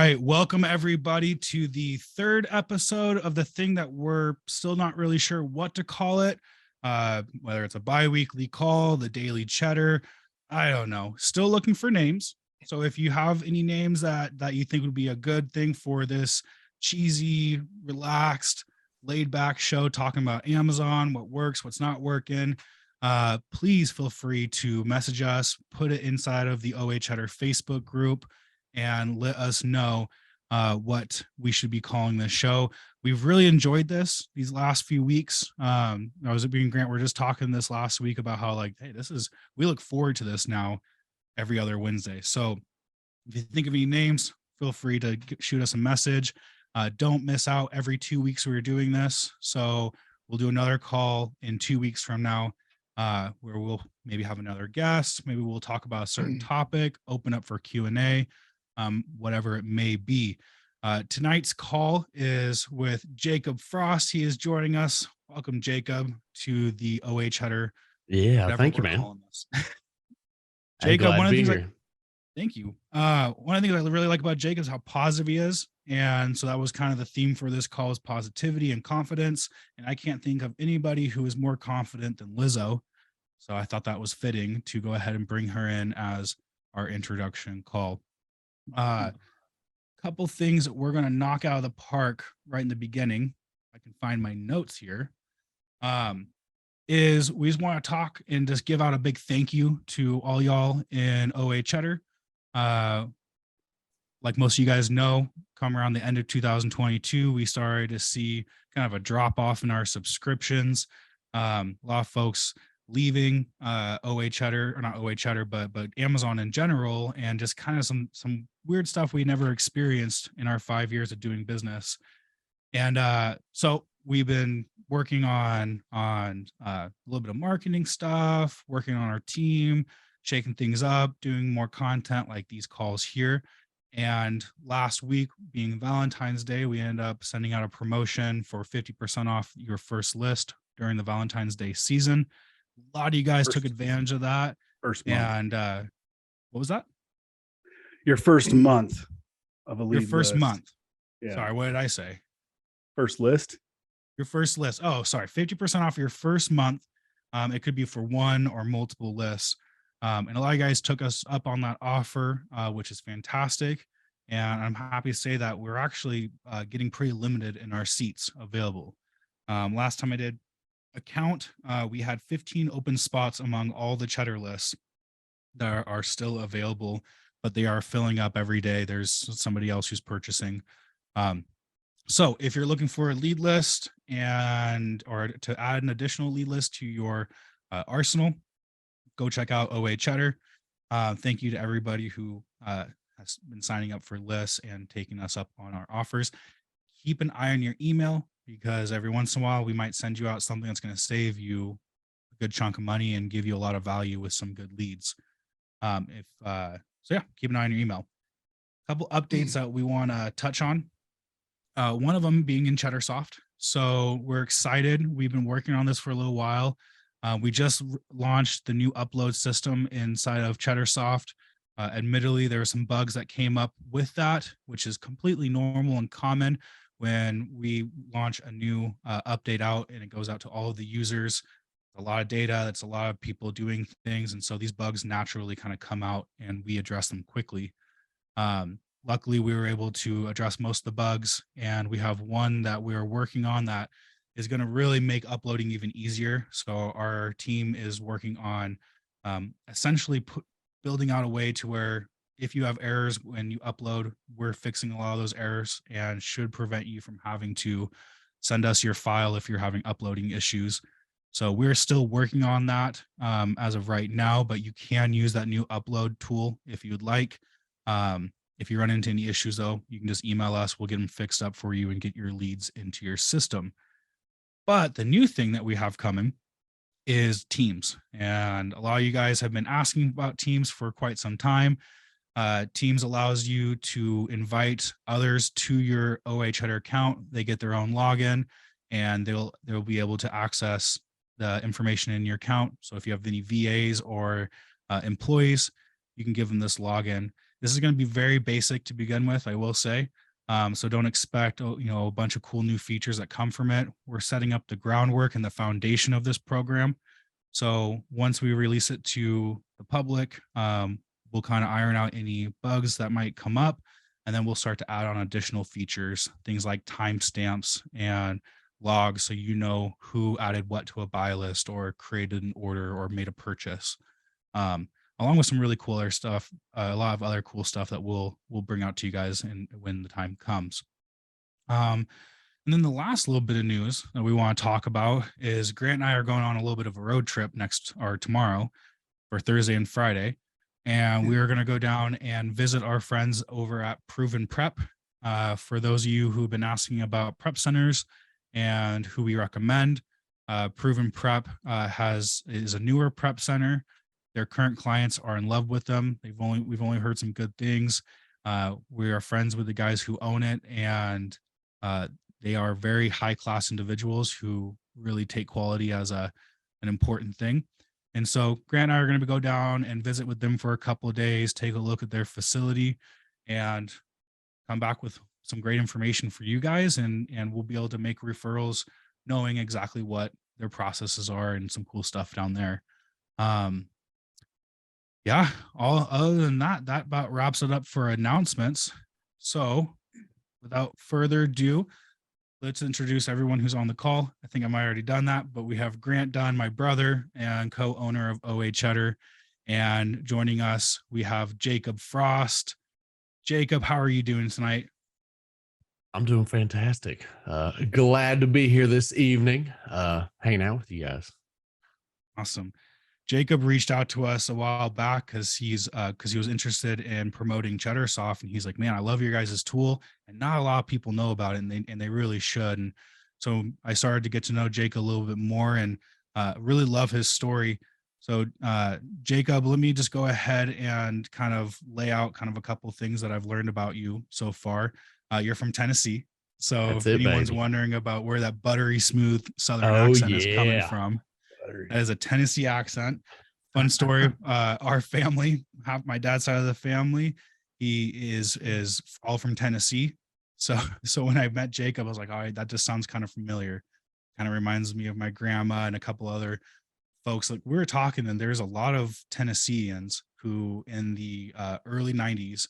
right. Welcome, everybody, to the third episode of the thing that we're still not really sure what to call it, whether it's a bi-weekly call, the daily cheddar. I don't know. Still looking for names. So if you have any names that you think would be a good thing for this cheesy, relaxed, laid-back show talking about Amazon, what works, what's not working, please feel free to message us, put it inside of the OA Cheddar Facebook group, and let us know what we should be calling this show. We've really enjoyed these last few weeks. I was at Grant. We're just talking this last week about how hey, we look forward to this now every other Wednesday. So if you think of any names, feel free to shoot us a message. Don't miss out every 2 weeks we're doing this. So we'll do another call in 2 weeks from now where we'll maybe have another guest. Maybe we'll talk about a certain topic, open up for Q&A. Whatever it may be. Tonight's call is with Jacob Frost. He is joining us. Welcome, Jacob, to the OA Cheddar. Yeah, thank you, man. Jacob, one of the things thank you. One of the things I really like about Jacob is how positive he is. And so that was kind of the theme for this call, is positivity and confidence. And I can't think of anybody who is more confident than Lizzo. So I thought that was fitting to go ahead and bring her in as our introduction call. Couple things that we're going to knock out of the park right in the beginning. I can find my notes here. Is we just want to talk and just give out a big thank you to all y'all in OA Cheddar. Like most of you guys know, come around the end of 2022, we started to see kind of a drop off in our subscriptions. A lot of folks leaving OA Cheddar, or not OA Cheddar, but Amazon in general, and just kind of some weird stuff we never experienced in our 5 years of doing business. And so we've been working on a little bit of marketing stuff, working on our team, shaking things up, doing more content like these calls here. And last week, being Valentine's Day, we ended up sending out a promotion for 50% off your first list during the Valentine's Day season. A lot of you guys took advantage of that. First month. And what was that? Your first month of a lead. Your first list. Month. Yeah. Sorry, what did I say? First list. Your first list. Oh, sorry. 50% off your first month. It could be for one or multiple lists. And a lot of guys took us up on that offer, which is fantastic. And I'm happy to say that we're actually getting pretty limited in our seats available. Last time I did a count, we had 15 open spots among all the Cheddar lists that are still available, but they are filling up every day. There's somebody else who's purchasing. So if you're looking for a lead list or to add an additional lead list to your arsenal, go check out OA Cheddar. Thank you to everybody who has been signing up for lists and taking us up on our offers. Keep an eye on your email, because every once in a while we might send you out something that's going to save you a good chunk of money and give you a lot of value with some good leads. So yeah, keep an eye on your email. A couple updates that we want to touch on. One of them being in Cheddar Soft. So we're excited. We've been working on this for a little while. We just launched the new upload system inside of Cheddar Soft. Admittedly, there were some bugs that came up with that, which is completely normal and common when we launch a new update out and it goes out to all of the users. A lot of data, that's a lot of people doing things. And so these bugs naturally kind of come out and we address them quickly. Luckily, we were able to address most of the bugs, and we have one that we're working on that is going to really make uploading even easier. So our team is working on essentially building out a way to where if you have errors when you upload, we're fixing a lot of those errors and should prevent you from having to send us your file if you're having uploading issues. So we're still working on that as of right now, but you can use that new upload tool if you'd like. If you run into any issues, though, you can just email us. We'll get them fixed up for you and get your leads into your system. But the new thing that we have coming is Teams. And a lot of you guys have been asking about Teams for quite some time. Teams allows you to invite others to your OA Cheddar account. They get their own login, and they'll be able to access the information in your account. So if you have any VAs or employees, you can give them this login. This is going to be very basic to begin with, I will say. So don't expect, a bunch of cool new features that come from it. We're setting up the groundwork and the foundation of this program. So once we release it to the public, we'll kind of iron out any bugs that might come up, and then we'll start to add on additional features, things like timestamps and logs, so you know who added what to a buy list or created an order or made a purchase. Um, Along with some really cool other stuff, a lot of other cool stuff that we'll bring out to you guys and when the time comes. And then the last little bit of news that we want to talk about is Grant and I are going on a little bit of a road trip next or tomorrow for Thursday and Friday. And we are going to go down and visit our friends over at Proven Prep. For those of you who've been asking about prep centers and who we recommend, Proven Prep is a newer prep center. Their current clients are in love with them. We've only heard some good things. We are friends with the guys who own it, and they are very high class individuals who really take quality as an important thing. And so Grant and I are going to go down and visit with them for a couple of days, take a look at their facility, and come back with some great information for you guys. And we'll be able to make referrals knowing exactly what their processes are and some cool stuff down there. Yeah, all other than that, that about wraps it up for announcements. So without further ado, let's introduce everyone who's on the call. I think I might have already done that, but we have Grant Dunn, my brother and co-owner of OA Cheddar. And joining us, we have Jacob Frost. Jacob, how are you doing tonight? I'm doing fantastic. Glad to be here this evening, hanging out with you guys. Awesome. Jacob reached out to us a while back because he was interested in promoting Cheddar Soft, and he's like, "Man, I love your guys' tool, and not a lot of people know about it, and they really should." And so I started to get to know Jacob a little bit more, and really love his story. So Jacob, let me just go ahead and kind of lay out kind of a couple of things that I've learned about you so far. You're from Tennessee, so if anyone's wondering about where that buttery smooth Southern accent is coming from, that is a Tennessee accent. Fun story. Our family, half my dad's side of the family, he is all from Tennessee. So when I met Jacob, I was like, all right, that just sounds kind of familiar. Kind of reminds me of my grandma and a couple other folks. Like we were talking, and there's a lot of Tennesseans who in the early 90s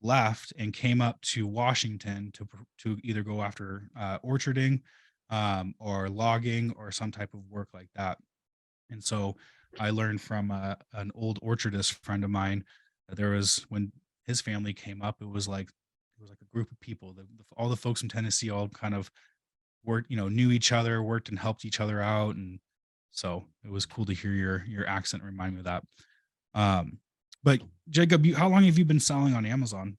left and came up to Washington to either go after orcharding or logging or some type of work like that. And so I learned from an old orchardist friend of mine that there was, when his family came up, it was like a group of people. All the folks from Tennessee all kind of worked, knew each other, worked and helped each other out, and so it was cool to hear your accent remind me of that. But Jacob, how long have you been selling on Amazon?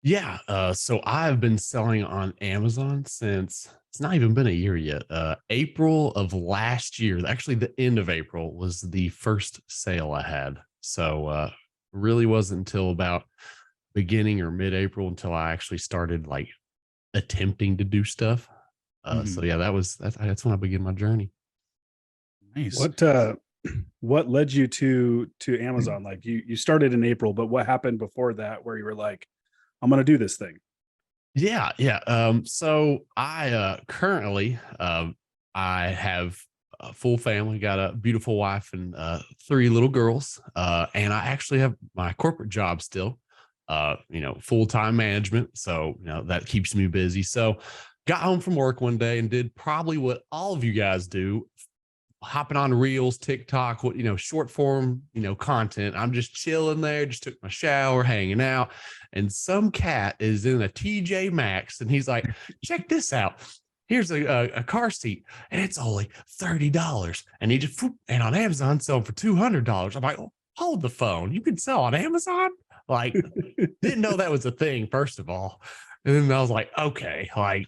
Yeah, so I've been selling on Amazon since it's not even been a year yet. April of last year, actually the end of April was the first sale I had. So really wasn't until about beginning or mid-April until I actually started like attempting to do stuff. So yeah, that's when I began my journey. Nice. What led you to Amazon? Like you started in April, but what happened before that where you were like, I'm going to do this thing? Yeah. So I currently I have a full family, got a beautiful wife and 3 little girls. And I actually have my corporate job still, full-time management. So, that keeps me busy. So got home from work one day and did probably what all of you guys do, hopping on Reels, TikTok, short form, content. I'm just chilling there, just took my shower, hanging out. And some cat is in a TJ Maxx and he's like, check this out. Here's a car seat and it's only $30. And he just, and on Amazon, sell for $200. I'm like, oh, hold the phone. You can sell on Amazon? Like, didn't know that was a thing, first of all. And then I was like, okay, like,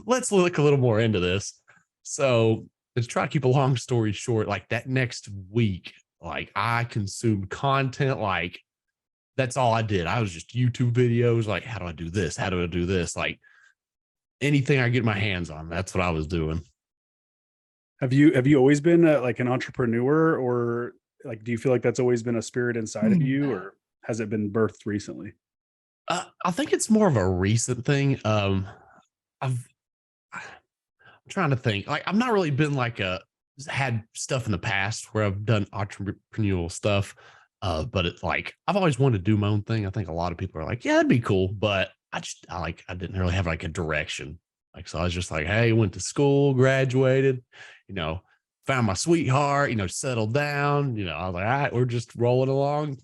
let's look a little more into this. So to try to keep a long story short, like that next week, like I consumed content, like that's all I did. I was just YouTube videos, like, how do I do this? How do I do this? Like anything I get my hands on, that's what I was doing. Have you always been like an entrepreneur, or like, do you feel like that's always been a spirit inside of you? Or has it been birthed recently? I think it's more of a recent thing. I'm trying to think. Like, I've not really been like had stuff in the past where I've done entrepreneurial stuff. But it's like I've always wanted to do my own thing. I think a lot of people are like, yeah, that'd be cool. But I didn't really have like a direction. Like, so I was just like, hey, went to school, graduated, found my sweetheart, settled down. I was like, all right, we're just rolling along,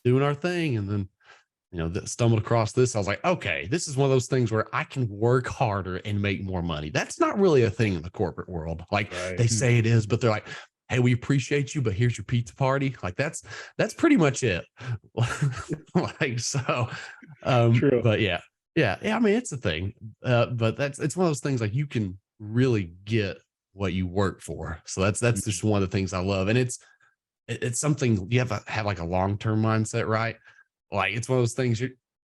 doing our thing. And then stumbled across this. I was like, okay, this is one of those things where I can work harder and make more money. That's not really a thing in the corporate world. Like, they say it is, but they're like, hey, we appreciate you, but here's your pizza party. Like, that's pretty much it. Like, so, True. but yeah. I mean, it's a thing. But it's one of those things like you can really get what you work for. So that's just one of the things I love. And it's something you have to have like a long-term mindset, right? Like, it's one of those things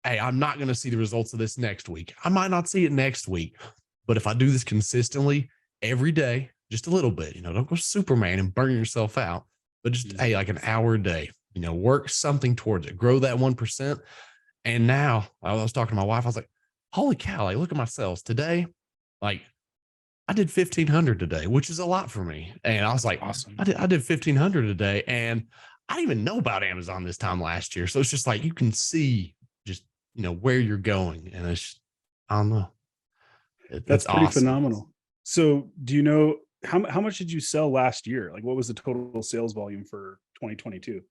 hey, I'm not going to see the results of this next week. I might not see it next week, but if I do this consistently every day, just a little bit, don't go Superman and burn yourself out, but just, hey, like an hour a day, work something towards it, grow that 1%. And now I was talking to my wife, I was like, holy cow, like, look at my sales today. Like, I did 1,500 today, which is a lot for me. And I was like, Awesome. I did 1,500 a day. And I didn't even know about Amazon this time last year. So it's just like, you can see just, where you're going. And it's, I don't know. That's pretty awesome. phenomenal. So do you know how much did you sell last year? Like, what was the total sales volume for 2022?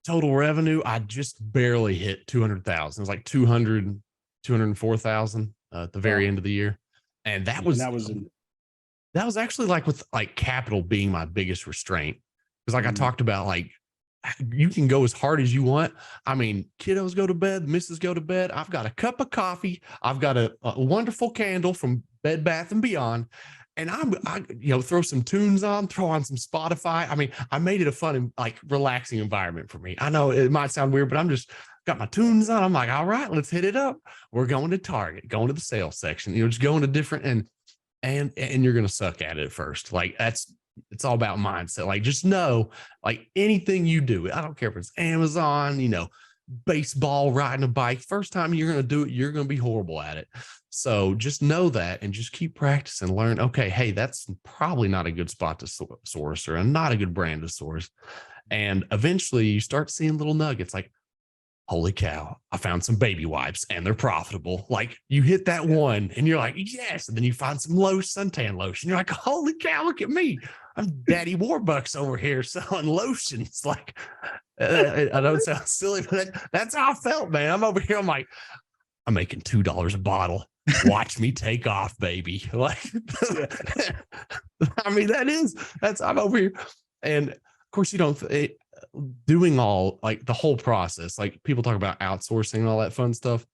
Total revenue, I just barely hit 200,000. It was like 204,000 at the very end of the year. And that was actually like with like capital being my biggest restraint. Because like I talked about, like, you can go as hard as you want. I mean, kiddos go to bed, missus go to bed. I've got a cup of coffee. I've got a wonderful candle from Bed Bath and Beyond. And I throw some tunes on, throw on some Spotify. I mean, I made it a fun and like relaxing environment for me. I know it might sound weird, but I'm just got my tunes on. I'm like, all right, let's hit it up. We're going to Target, going to the sales section, just going to different and you're going to suck at it at first. Like, it's all about mindset. Like, just know, like, anything you do, I don't care if it's Amazon, baseball, riding a bike, first time you're going to do it, you're going to be horrible at it. So just know that and just keep practicing, learn, okay, hey, that's probably not a good spot to source or not a good brand to source. And eventually you start seeing little nuggets like, holy cow, I found some baby wipes and they're profitable. Like, you hit that one and you're like, yes. And then you find some suntan lotion. You're like, holy cow, look at me. I'm Daddy Warbucks over here selling lotions. Like, I know it sounds silly, but that's how I felt, man. I'm over here. I'm like, I'm making $2 a bottle. Watch me take off, baby. Like, I mean, I'm over here. And of course, doing all like the whole process, like people talk about outsourcing and all that fun stuff.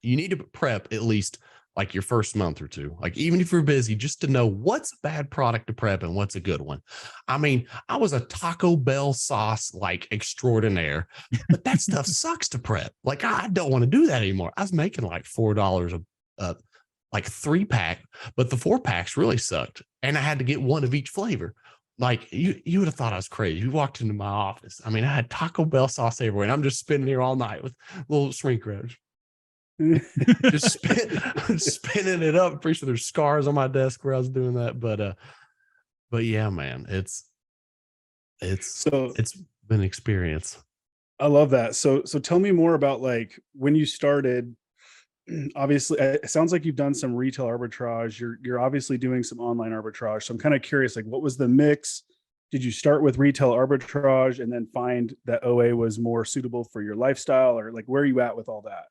You need to prep at least like your first month or two, like even if you're busy, just to know what's a bad product to prep and what's a good one. I mean, I was a Taco Bell sauce like extraordinaire, but that stuff sucks to prep. Like, I don't want to do that anymore. I was making like $4 like 3-pack, but the 4-packs really sucked. And I had to get one of each flavor. Like, you would have thought I was crazy. You walked into my office. I mean, I had Taco Bell sauce everywhere, and I'm just spinning here all night with little shrink wraps. Just spinning it up. Pretty sure there's scars on my desk where I was doing that. But yeah, man, it's been an experience. I love that. So tell me more about like when you started. Obviously, it sounds like you've done some retail arbitrage. You're obviously doing some online arbitrage. So I'm kind of curious, like, what was the mix? Did you start with retail arbitrage and then find that OA was more suitable for your lifestyle, or like, where are you at with all that?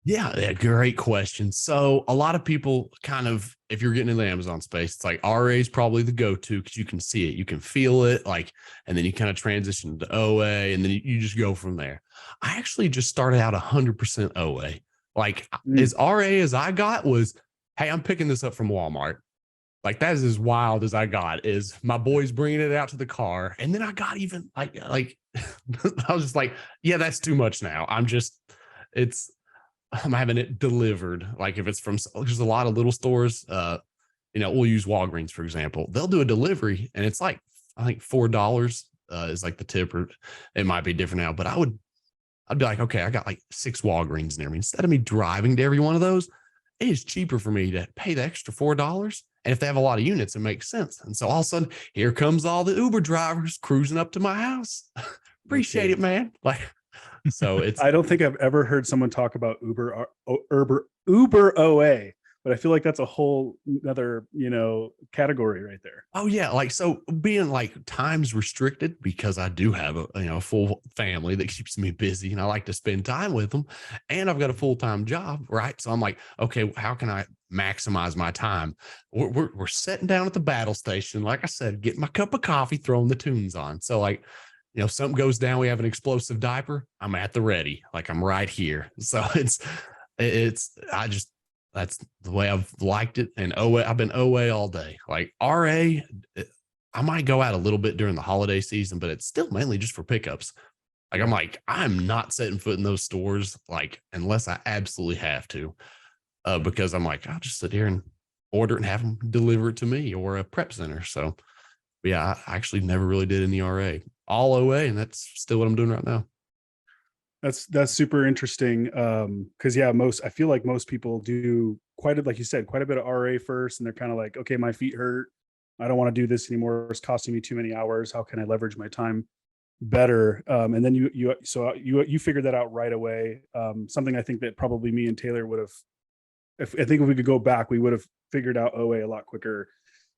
Yeah, great question. So a lot of people kind of, if you're getting in the Amazon space, it's like RA is probably the go-to because you can see it, you can feel it, like, and then you kind of transition to OA, and then you just go from there. I actually just started out 100% OA. Like, as RA as I got was, hey, I'm picking this up from Walmart. Like, that is as wild as I got, is my boys bringing it out to the car. And then I got even like I was just like, yeah, that's too much now. I'm having it delivered. Like, if it's from, there's a lot of little stores, we'll use Walgreens, for example. They'll do a delivery and it's like, I think $4 is like the tip, or it might be different now, but I'd be like, okay, I got like 6 Walgreens near me. Instead of me driving to every one of those, it is cheaper for me to pay the extra $4. And if they have a lot of units, it makes sense. And so all of a sudden, here comes all the Uber drivers cruising up to my house. Appreciate it, man. Like, so it's, I don't think I've ever heard someone talk about Uber OA, but I feel like that's a whole other, category right there. oh yeah, like, so being like times restricted, because I do have a full family that keeps me busy and I like to spend time with them, and I've got a full-time job, right? So I'm like, okay, how can I maximize my time? We're sitting down at the battle station, like I said, getting my cup of coffee, throwing the tunes on. So like, something goes down, we have an explosive diaper, I'm at the ready, like I'm right here. So that's the way I've liked it. And OA, I've been OA all day. Like RA, I might go out a little bit during the holiday season, but it's still mainly just for pickups. Like I'm not setting foot in those stores, like, unless I absolutely have to, because I'm like, I'll just sit here and order it and have them deliver it to me, or a prep center. So yeah, I actually never really did any RA, all OA, and that's still what I'm doing right now. That's super interesting. Cause yeah, I feel like most people do like you said, quite a bit of RA first. And they're kind of like, okay, my feet hurt. I don't want to do this anymore. It's costing me too many hours. How can I leverage my time better? And then you figured that out right away. Something I think that probably me and Taylor would have, if we could go back, we would have figured out OA a lot quicker.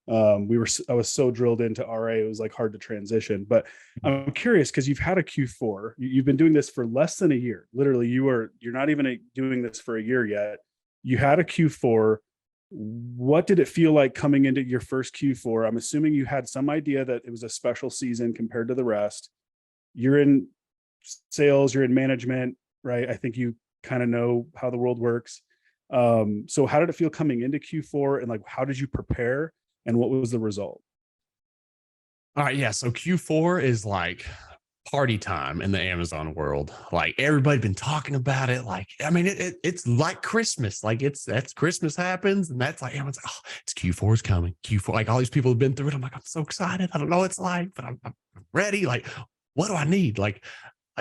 I was so drilled into RA, it was like hard to transition. But I'm curious, because you've had a Q4, you've been doing this for less than a year. Literally, you're not even doing this for a year yet. You had a Q4. What did it feel like coming into your first Q4? I'm assuming you had some idea that it was a special season compared to the rest. You're in sales, you're in management, right? I think you kind of know how the world works. So how did it feel coming into Q4, and like, how did you prepare? And what was the result? All right. Yeah. So Q4 is like party time in the Amazon world. Like everybody been talking about it. Like, I mean, it's like Christmas. Like that's Christmas happens. And that's like, everyone's like, oh, it's Q4 is coming. Q4. Like all these people have been through it. I'm like, I'm so excited. I don't know what it's like, but I'm ready. Like, what do I need? Like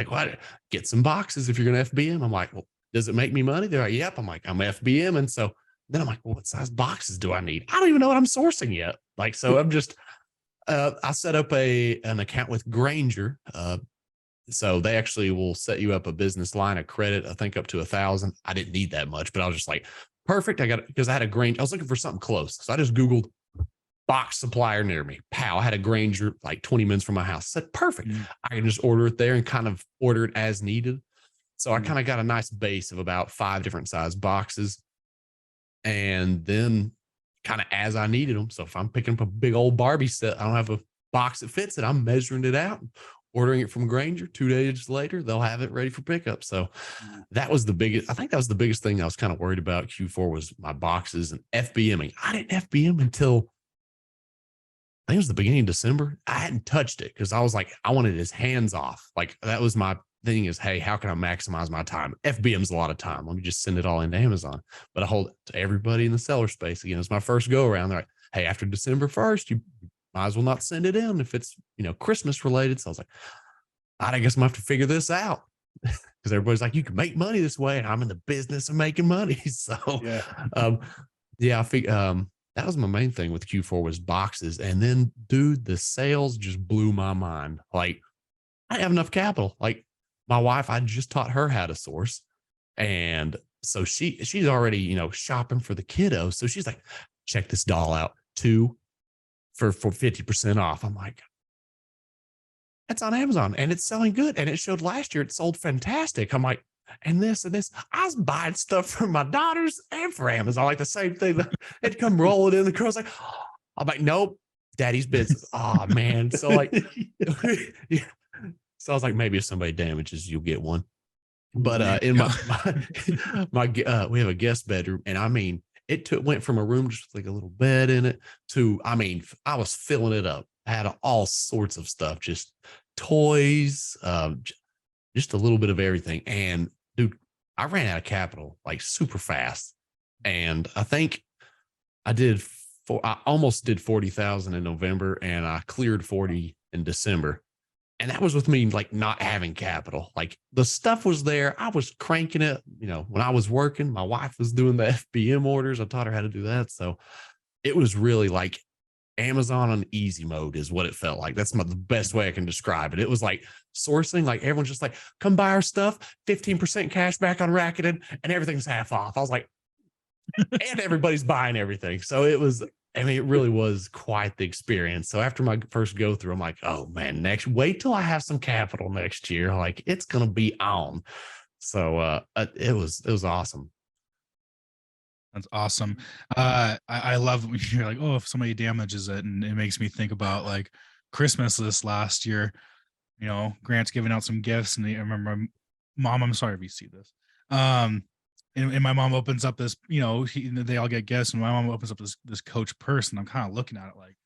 what? Get some boxes if you're going to FBM. I'm like, well, does it make me money? They're like, yep. I'm like, I'm FBM. And so then I'm like, well, what size boxes do I need? I don't even know what I'm sourcing yet. Like, so I'm just, I set up an account with Granger. So they actually will set you up a business line of credit, I think up to 1,000. I didn't need that much, but I was just like, perfect. I got it, because I had a Granger. I was looking for something close. So I just Googled box supplier near me. Pow, I had a Granger like 20 minutes from my house. I said, perfect. I can just order it there and kind of order it as needed. So I kind of got a nice base of about 5 different size boxes. And then kind of as I needed them. So if I'm picking up a big old Barbie set, I don't have a box that fits it. I'm measuring it out, ordering it from Granger. 2 days later, they'll have it ready for pickup. So that was the biggest, I think that was the biggest thing I was kind of worried about Q4 was my boxes and FBMing. I didn't FBM until I think it was the beginning of December. I hadn't touched it because I was like, I wanted his hands off. Like that was my thing is, hey, how can I maximize my time? FBM's a lot of time. Let me just send it all into Amazon. But I hold it to everybody in the seller space. Again, it's my first go around. They're like, hey, after December 1st, you might as well not send it in if it's, Christmas related. So I was like, I guess I'm gonna have to figure this out. Because everybody's like, you can make money this way. And I'm in the business of making money. So I think that was my main thing with Q4 was boxes. And then dude, the sales just blew my mind. Like I didn't have enough capital. Like my wife, I just taught her how to source. And so she's already, shopping for the kiddos. So she's like, check this doll out, 2 for 50% off. I'm like, that's on Amazon and it's selling good. And it showed last year it sold fantastic. I'm like, and this. I was buying stuff for my daughters and for Amazon, like the same thing. It'd come rolling in. The girl's like, oh. I'm like, nope, daddy's business. Oh man. So like, yeah. So I was like, maybe if somebody damages, you'll get one. But in my we have a guest bedroom, and I mean, went from a room just with like a little bed in it to, I mean, I was filling it up. I had all sorts of stuff, just toys, just a little bit of everything. And dude, I ran out of capital like super fast. And I think I almost did 40,000 in November and I cleared 40 in December. And that was with me like not having capital. Like the stuff was there. I was cranking it. When I was working, my wife was doing the FBM orders. I taught her how to do that. So it was really like Amazon on easy mode is what it felt like. That's the best way I can describe it. It was like sourcing, like everyone's just like, come buy our stuff, 15% cash back on Rakuten, and everything's half off. I was like, and everybody's buying everything. So it really was quite the experience. So after my first go through, I'm like, oh man, wait till I have some capital next year. Like it's going to be on. So it was awesome. That's awesome. I love when you're like, oh, if somebody damages it, and it makes me think about like Christmas this last year. Grant's giving out some gifts, and I remember, Mom, I'm sorry if you see this. And my mom opens up this, they all get gifts, and my mom opens up this Coach purse, and I'm kind of looking at it like,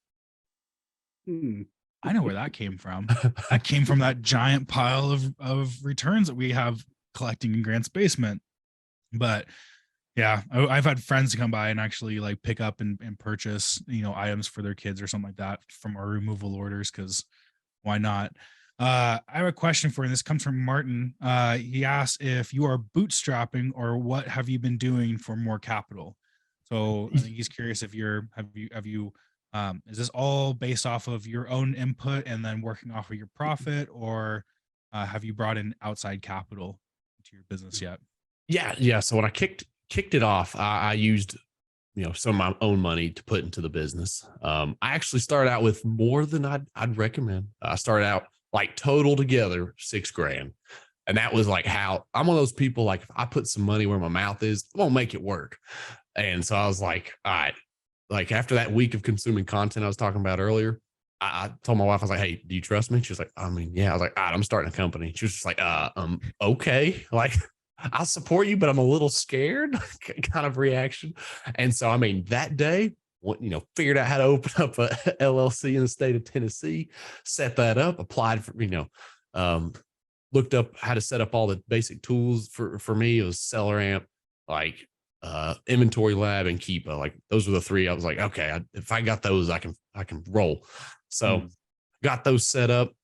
I know where that came from. That came from that giant pile of returns that we have collecting in Grant's basement. But yeah, I've had friends come by and actually like pick up and purchase, items for their kids or something like that from our removal orders, because why not? I have a question for you. This comes from Martin. He asks if you are bootstrapping, or what have you been doing for more capital? So I think he's curious if is this all based off of your own input and then working off of your profit, or have you brought in outside capital to your business yet? Yeah. So when I kicked it off, I used some of my own money to put into the business. I actually started out with more than I'd recommend. I started out like total together $6,000. And that was like how I'm one of those people, like if I put some money where my mouth is, I won't make it work. And so I was like, all right, like after that week of consuming content I was talking about earlier, I told my wife, I was like, hey, do you trust me? She was like, I mean, yeah. I was like, all right, I'm starting a company. She was just like, okay. Like I'll support you, but I'm a little scared kind of reaction. And so, I mean, that day, figured out how to open up a LLC in the state of Tennessee, set that up, applied for, looked up how to set up all the basic tools for me. It was SellerAmp, like Inventory Lab and Keepa. Like those were the three. I was like, okay, if I got those, I can roll. So got those set up,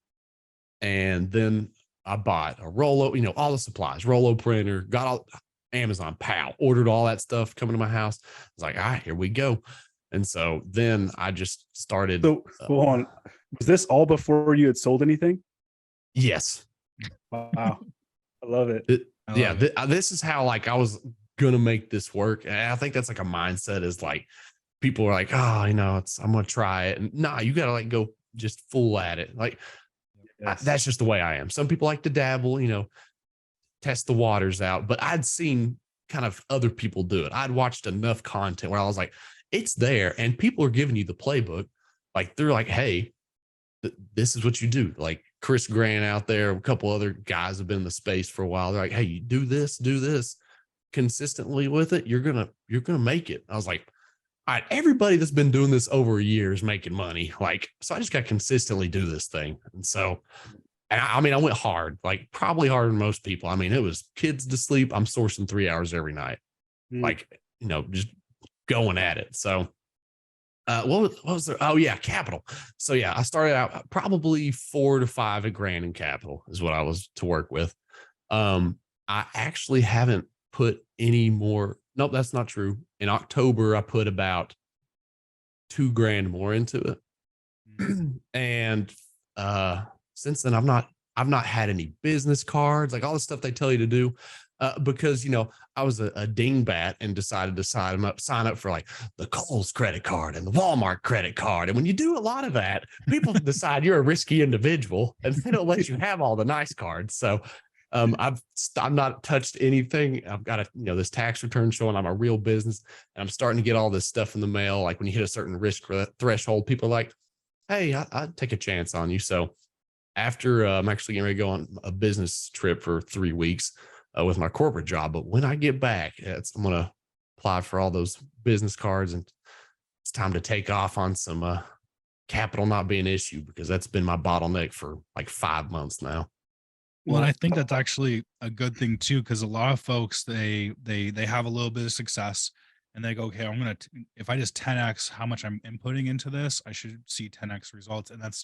and then I bought a Rollo, all the supplies, Rollo printer, got all Amazon, ordered all that stuff coming to my house. I was like, all right, here we go. And so then I just started. So hold on. Was this all before you had sold anything? Yes. Wow. I love it. This is how like I was going to make this work. And I think that's like a mindset is like, people are like, oh, I'm going to try it. And you got to like go just full at it. Like, yes. That's just the way I am. Some people like to dabble, test the waters out, but I'd seen kind of other people do it. I'd watched enough content where I was like, it's there and people are giving you the playbook. Like they're like, hey, this is what you do. Like Chris Grant out there, a couple other guys have been in the space for a while. They're like, hey, you do this consistently with it. You're going to make it. I was like, all right, everybody that's been doing this over a year is making money. Like, so I just got to consistently do this thing. And so, I went hard, like probably harder than most people. I mean, it was kids to sleep. I'm sourcing 3 hours every night, like, just going at it. So, what was there? Oh yeah, capital. So yeah, I started out probably $4,000 to $5,000 in capital is what I was to work with. I actually haven't put any more. Nope, that's not true. In October, I put about $2,000 more into it. And since then I've not had any business cards, like all the stuff they tell you to do. Because I was a dingbat and decided to sign up for like the Kohl's credit card and the Walmart credit card. And when you do a lot of that, people decide you're a risky individual and they don't let you have all the nice cards. So I've not touched anything. I've got this tax return showing I'm a real business, and I'm starting to get all this stuff in the mail. Like when you hit a certain risk threshold, people are like, hey, I'd take a chance on you. So after I'm actually getting ready to go on a business trip for 3 weeks with my corporate job. But when I get back, I'm going to apply for all those business cards, and it's time to take off on some capital not being an issue, because that's been my bottleneck for like 5 months now. Well, and I think that's actually a good thing too, because a lot of folks, they have a little bit of success and they go, okay, if I just 10x how much I'm inputting into this, I should see 10x results. And that's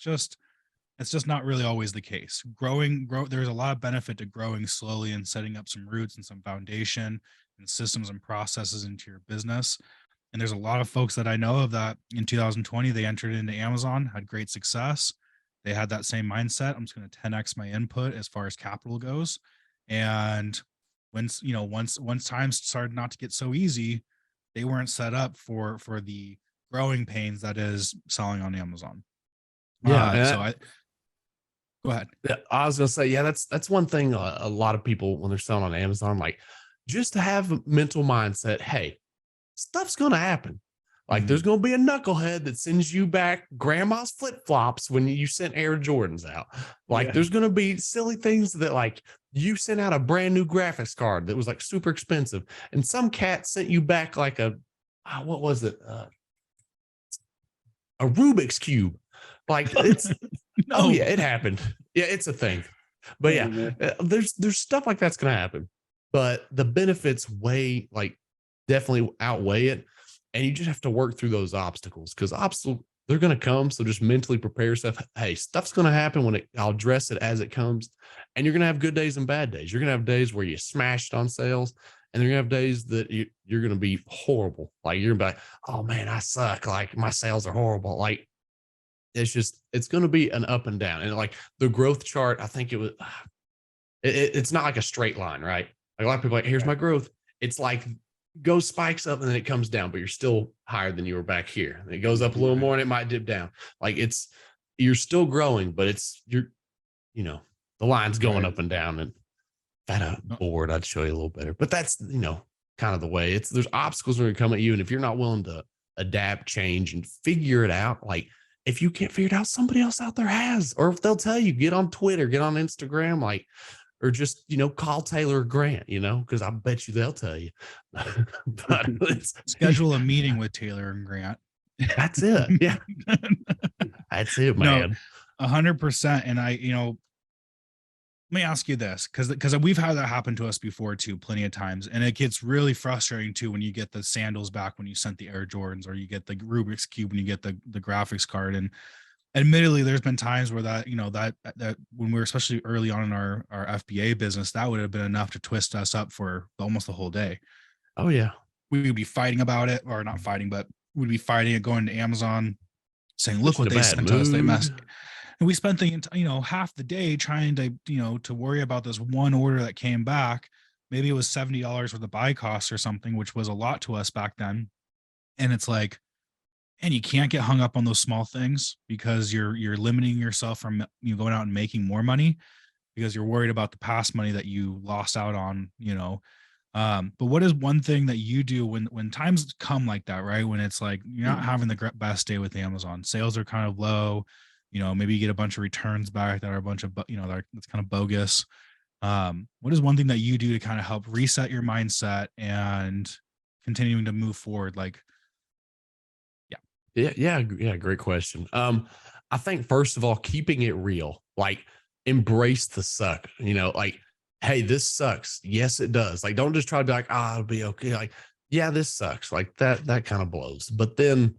It's just not really always the case. There's a lot of benefit to growing slowly and setting up some roots and some foundation and systems and processes into your business. And there's a lot of folks that I know of that in 2020, they entered into Amazon, had great success. They had that same mindset. I'm just going to 10x my input as far as capital goes. And once times started not to get so easy, they weren't set up for the growing pains that is selling on Amazon. Yeah. So I go ahead. Yeah, I was gonna say, yeah, that's one thing a lot of people when they're selling on Amazon, like just to have a mental mindset, hey, stuff's gonna happen. Like there's gonna be a knucklehead that sends you back grandma's flip-flops when you sent Air Jordans out. Like Yeah. there's gonna be silly things that like you sent out a brand new graphics card that was like super expensive, and some cat sent you back like what was it? A Rubik's cube. Like it's oh No. yeah, it happened. Yeah, it's a thing. But Oh, yeah, man. there's stuff like that's gonna happen. But the benefits way like definitely outweigh it. And you just have to work through those obstacles because obstacles they're gonna come. So just mentally prepare yourself. Hey, stuff's gonna happen I'll address it as it comes. And you're gonna have good days and bad days. You're gonna have days where you smashed on sales, and you're gonna have days that you're gonna be horrible. Like you're gonna be like, oh man, I suck. Like my sales are horrible. Like it's going to be an up and down. And like the growth chart, I think it's not like a straight line, right? Like a lot of people are like, here's my growth. It's like goes spikes up and then it comes down, but you're still higher than you were back here. And it goes up a little more and it might dip down. Like you're still growing, but the line's going up and down. And if I had a board, I'd show you a little better, but that's, kind of the way there's obstacles that are going to come at you. And if you're not willing to adapt, change, and figure it out, like, if you can't figure it out, somebody else out there has, or if they'll tell you, get on Twitter, get on Instagram, like, or just, call Taylor or Grant, because I bet you they'll tell you. But Schedule a meeting with Taylor and Grant. That's it. Yeah. That's it, man. 100%. And let me ask you this, because we've had that happen to us before too, plenty of times. And it gets really frustrating too when you get the sandals back when you sent the Air Jordans, or you get the Rubik's Cube when you get the graphics card. And admittedly, there's been times where that when we were especially early on in our FBA business, that would have been enough to twist us up for almost the whole day. Oh yeah. We would be fighting about it, or not fighting, but we'd be fighting it, going to Amazon saying, look what they sent us. They messed. And we spent half the day trying to worry about this one order that came back. Maybe it was $70 worth of buy costs or something, which was a lot to us back then. And it's like, and you can't get hung up on those small things because you're limiting yourself from going out and making more money because you're worried about the past money that you lost out on, but what is one thing that you do when times come like that, right? When it's like you're not having the best day with Amazon, sales are kind of low, maybe you get a bunch of returns back that are a bunch of, that's kind of bogus. What is one thing that you do to kind of help reset your mindset and continuing to move forward? Yeah. Great question. I think first of all, keeping it real, like embrace the suck, like, hey, this sucks. Yes, it does. Like, don't just try to be like, it'll be okay. Like, yeah, this sucks. Like that kind of blows. But then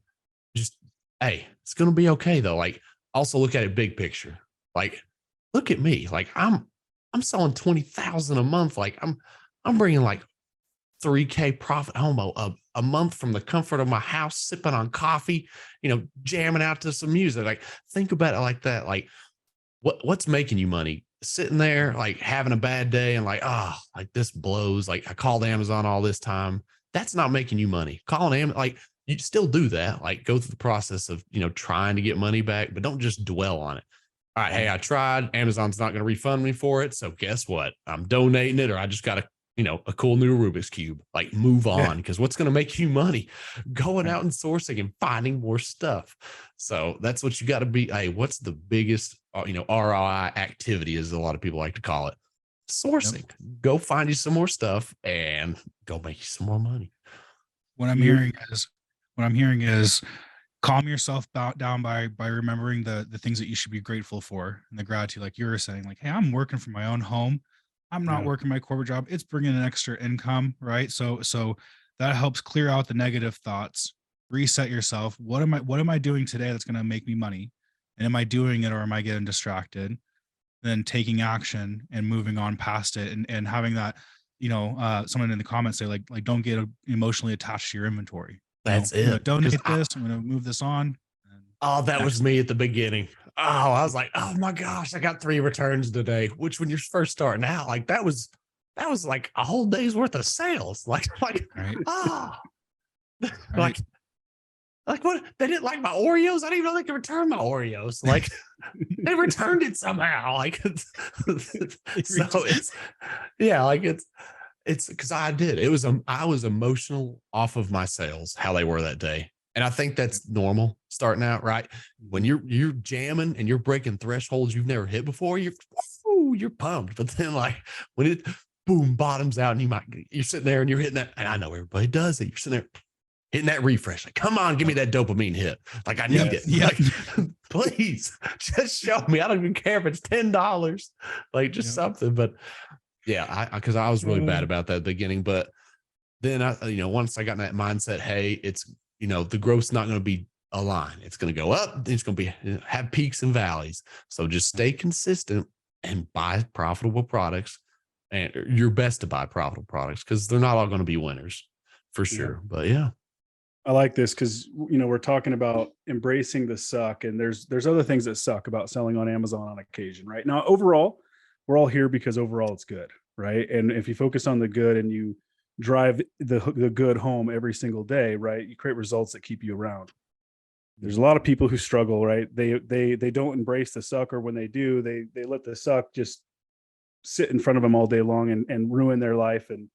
just, hey, it's going to be okay though. Like, also look at it big picture. Like, look at me. Like I'm selling 20,000 a month. Like I'm bringing like 3K profit home a month from the comfort of my house, sipping on coffee, jamming out to some music. Like, think about it like that. Like, what's making you money? Sitting there, like having a bad day and like, like this blows. Like I called Amazon all this time. That's not making you money. Calling Amazon, like you still do that. Like go through the process of, trying to get money back, but don't just dwell on it. All right. Hey, I tried. Amazon's not going to refund me for it. So guess what? I'm donating it, or I just got a cool new Rubik's Cube. Like move on, because what's going to make you money? Going out and sourcing and finding more stuff. So that's what you got to be. Hey, what's the biggest, ROI activity, as a lot of people like to call it? Sourcing. Yep. Go find you some more stuff and go make you some more money. What I'm hearing is calm yourself down by remembering the things that you should be grateful for, and the gratitude, like you were saying, like, hey, I'm working from my own home. I'm not working my corporate job. It's bringing an extra income, right? So that helps clear out the negative thoughts, reset yourself. What am I doing today that's going to make me money? And am I doing it, or am I getting distracted? Then taking action and moving on past it, and having that, someone in the comments say like don't get emotionally attached to your inventory. That's I'm gonna it. Because donate this, I'm gonna move this on. And oh, that was next. me at the beginning. Oh, I was like, oh my gosh, I got 3 returns today. Which when you're first starting out, like that was like a whole day's worth of sales. Like, Right. oh, Right. like what? They didn't like my Oreos. I didn't even know they could return my Oreos. Like they returned it somehow. Like so it's yeah, like it's because I did. It was I was emotional off of my sales, how they were that day. And I think that's normal starting out, right? When you're jamming and you're breaking thresholds you've never hit before, you're pumped. But then like when it boom bottoms out and you're sitting there and you're hitting that, and I know everybody does it. You're sitting there hitting that refresh. Like, come on, give me that dopamine hit. Like I need it. Yeah. Like, please just show me. I don't even care if it's $10, like just something. But yeah, because I was really bad about that at the beginning. But then once I got in that mindset, hey, it's, the growth's not going to be a line. It's going to go up. It's going to be have peaks and valleys. So just stay consistent and buy profitable products, and your best to buy profitable products, because they're not all going to be winners for sure. But yeah. I like this because we're talking about embracing the suck, and there's other things that suck about selling on Amazon on occasion, right? Now, overall, we're all here because overall it's good, right? And if you focus on the good and you drive the good home every single day, right, you create results that keep you around. There's a lot of people who struggle, right? They don't embrace the suck, or when they do, they let the suck just sit in front of them all day long and ruin their life and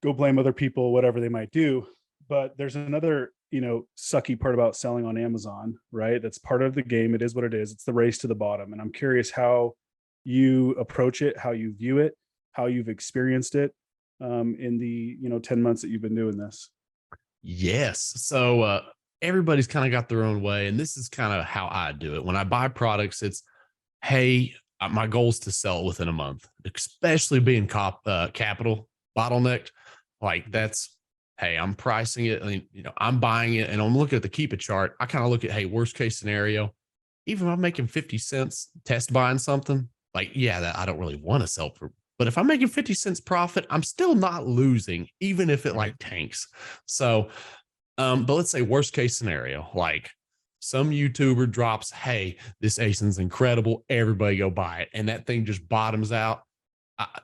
go blame other people, whatever they might do. But there's another, sucky part about selling on Amazon, right? That's part of the game. It is what it is. It's the race to the bottom. And I'm curious how you approach it, how you view it, how you've experienced it in the, 10 months that you've been doing this. Yes. So everybody's kind of got their own way. And this is kind of how I do it. When I buy products, it's, hey, my goal is to sell it within a month, especially being capital bottlenecked. Like that's, hey, I'm pricing it. I mean, I'm buying it and I'm looking at the keep it chart. I kind of look at, hey, worst case scenario, even if I'm making 50 cents test buying something, like, yeah, that I don't really want to sell for, but if I'm making 50 cents profit, I'm still not losing, even if it like tanks. So, but let's say worst case scenario, like some YouTuber drops, hey, this ASIN's incredible. Everybody go buy it. And that thing just bottoms out.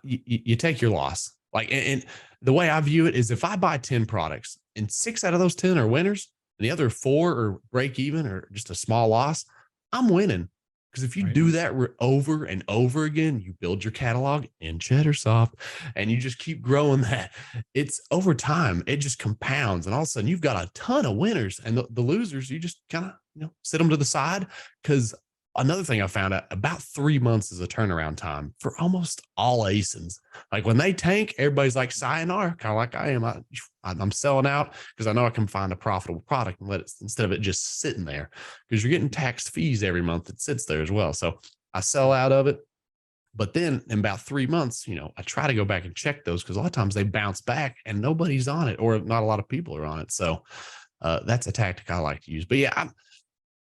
You take your loss. Like, and the way I view it is if I buy 10 products and 6 out of those 10 are winners and the other 4 are break even or just a small loss, I'm winning. Because if you do that over and over again, you build your catalog in Cheddar Soft and you just keep growing that. It's over time, it just compounds. And all of a sudden you've got a ton of winners, and the losers, you just kind of, sit them to the side. Because another thing I found out, about 3 months is a turnaround time for almost all ASINs. Like when they tank, everybody's like sayonara, kind of like I am. I'm selling out because I know I can find a profitable product and let it, instead of it just sitting there, because you're getting taxed fees every month that sits there as well. So I sell out of it. But then in about 3 months, I try to go back and check those, because a lot of times they bounce back and nobody's on it, or not a lot of people are on it. So that's a tactic I like to use. But yeah,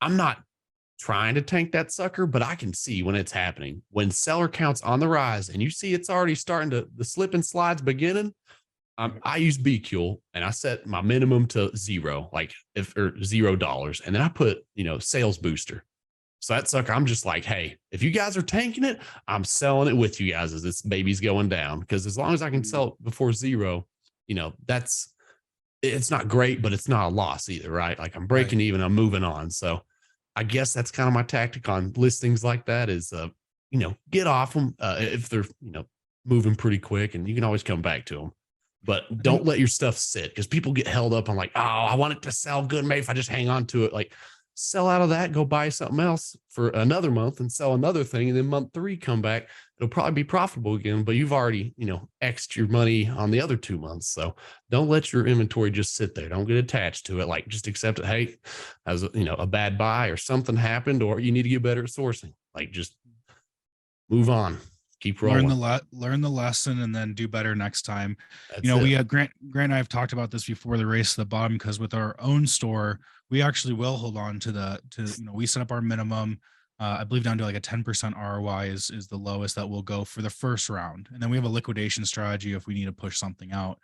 I'm not trying to tank that sucker, but I can see when it's happening. When seller counts on the rise and you see it's already starting to, the slip and slides beginning, I use BQL and I set my minimum to 0, like or $0. And then I put, sales booster. So that sucker, I'm just like, hey, if you guys are tanking it, I'm selling it with you guys as this baby's going down. Because as long as I can sell it before 0, it's not great, but it's not a loss either, right? Like I'm breaking even, I'm moving on. So I guess that's kind of my tactic on listings like that is, get off them if they're, moving pretty quick, and you can always come back to them. But don't let your stuff sit, because people get held up on like, oh, I want it to sell good. Maybe if I just hang on to it, like sell out of that, go buy something else for another month and sell another thing. And then month 3, come back. It'll probably be profitable again, but you've already, X'd your money on the other 2 months. So don't let your inventory just sit there. Don't get attached to it. Like just accept it. Hey, as a bad buy or something happened, or you need to get better at sourcing. Like just move on. keep rolling. Learn the lesson and then do better next time. That's You know, it. we have Grant and I have talked about this before, the race to the bottom, because with our own store, we actually will hold on to we set up our minimum. I believe down to like a 10% ROI is the lowest that we'll go for the first round. And then we have a liquidation strategy if we need to push something out.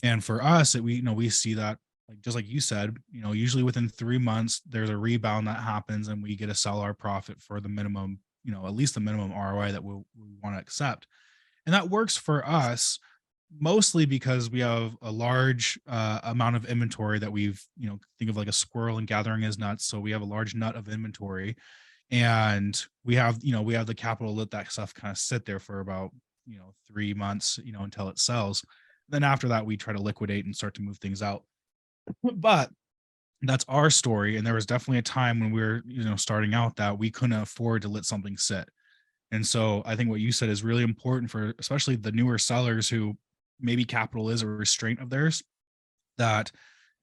And for us, we see that, like, just like you said, usually within 3 months, there's a rebound that happens and we get to sell our profit for the minimum, at least the minimum ROI that we want to accept. And that works for us mostly because we have a large amount of inventory that we've, think of like a squirrel and gathering his nuts. So we have a large nut of inventory, and we have the capital to let that stuff kind of sit there for about 3 months, until it sells. Then after that, we try to liquidate and start to move things out. But that's our story, and there was definitely a time when we were starting out that we couldn't afford to let something sit. And so I think what you said is really important for especially the newer sellers who maybe capital is a restraint of theirs, that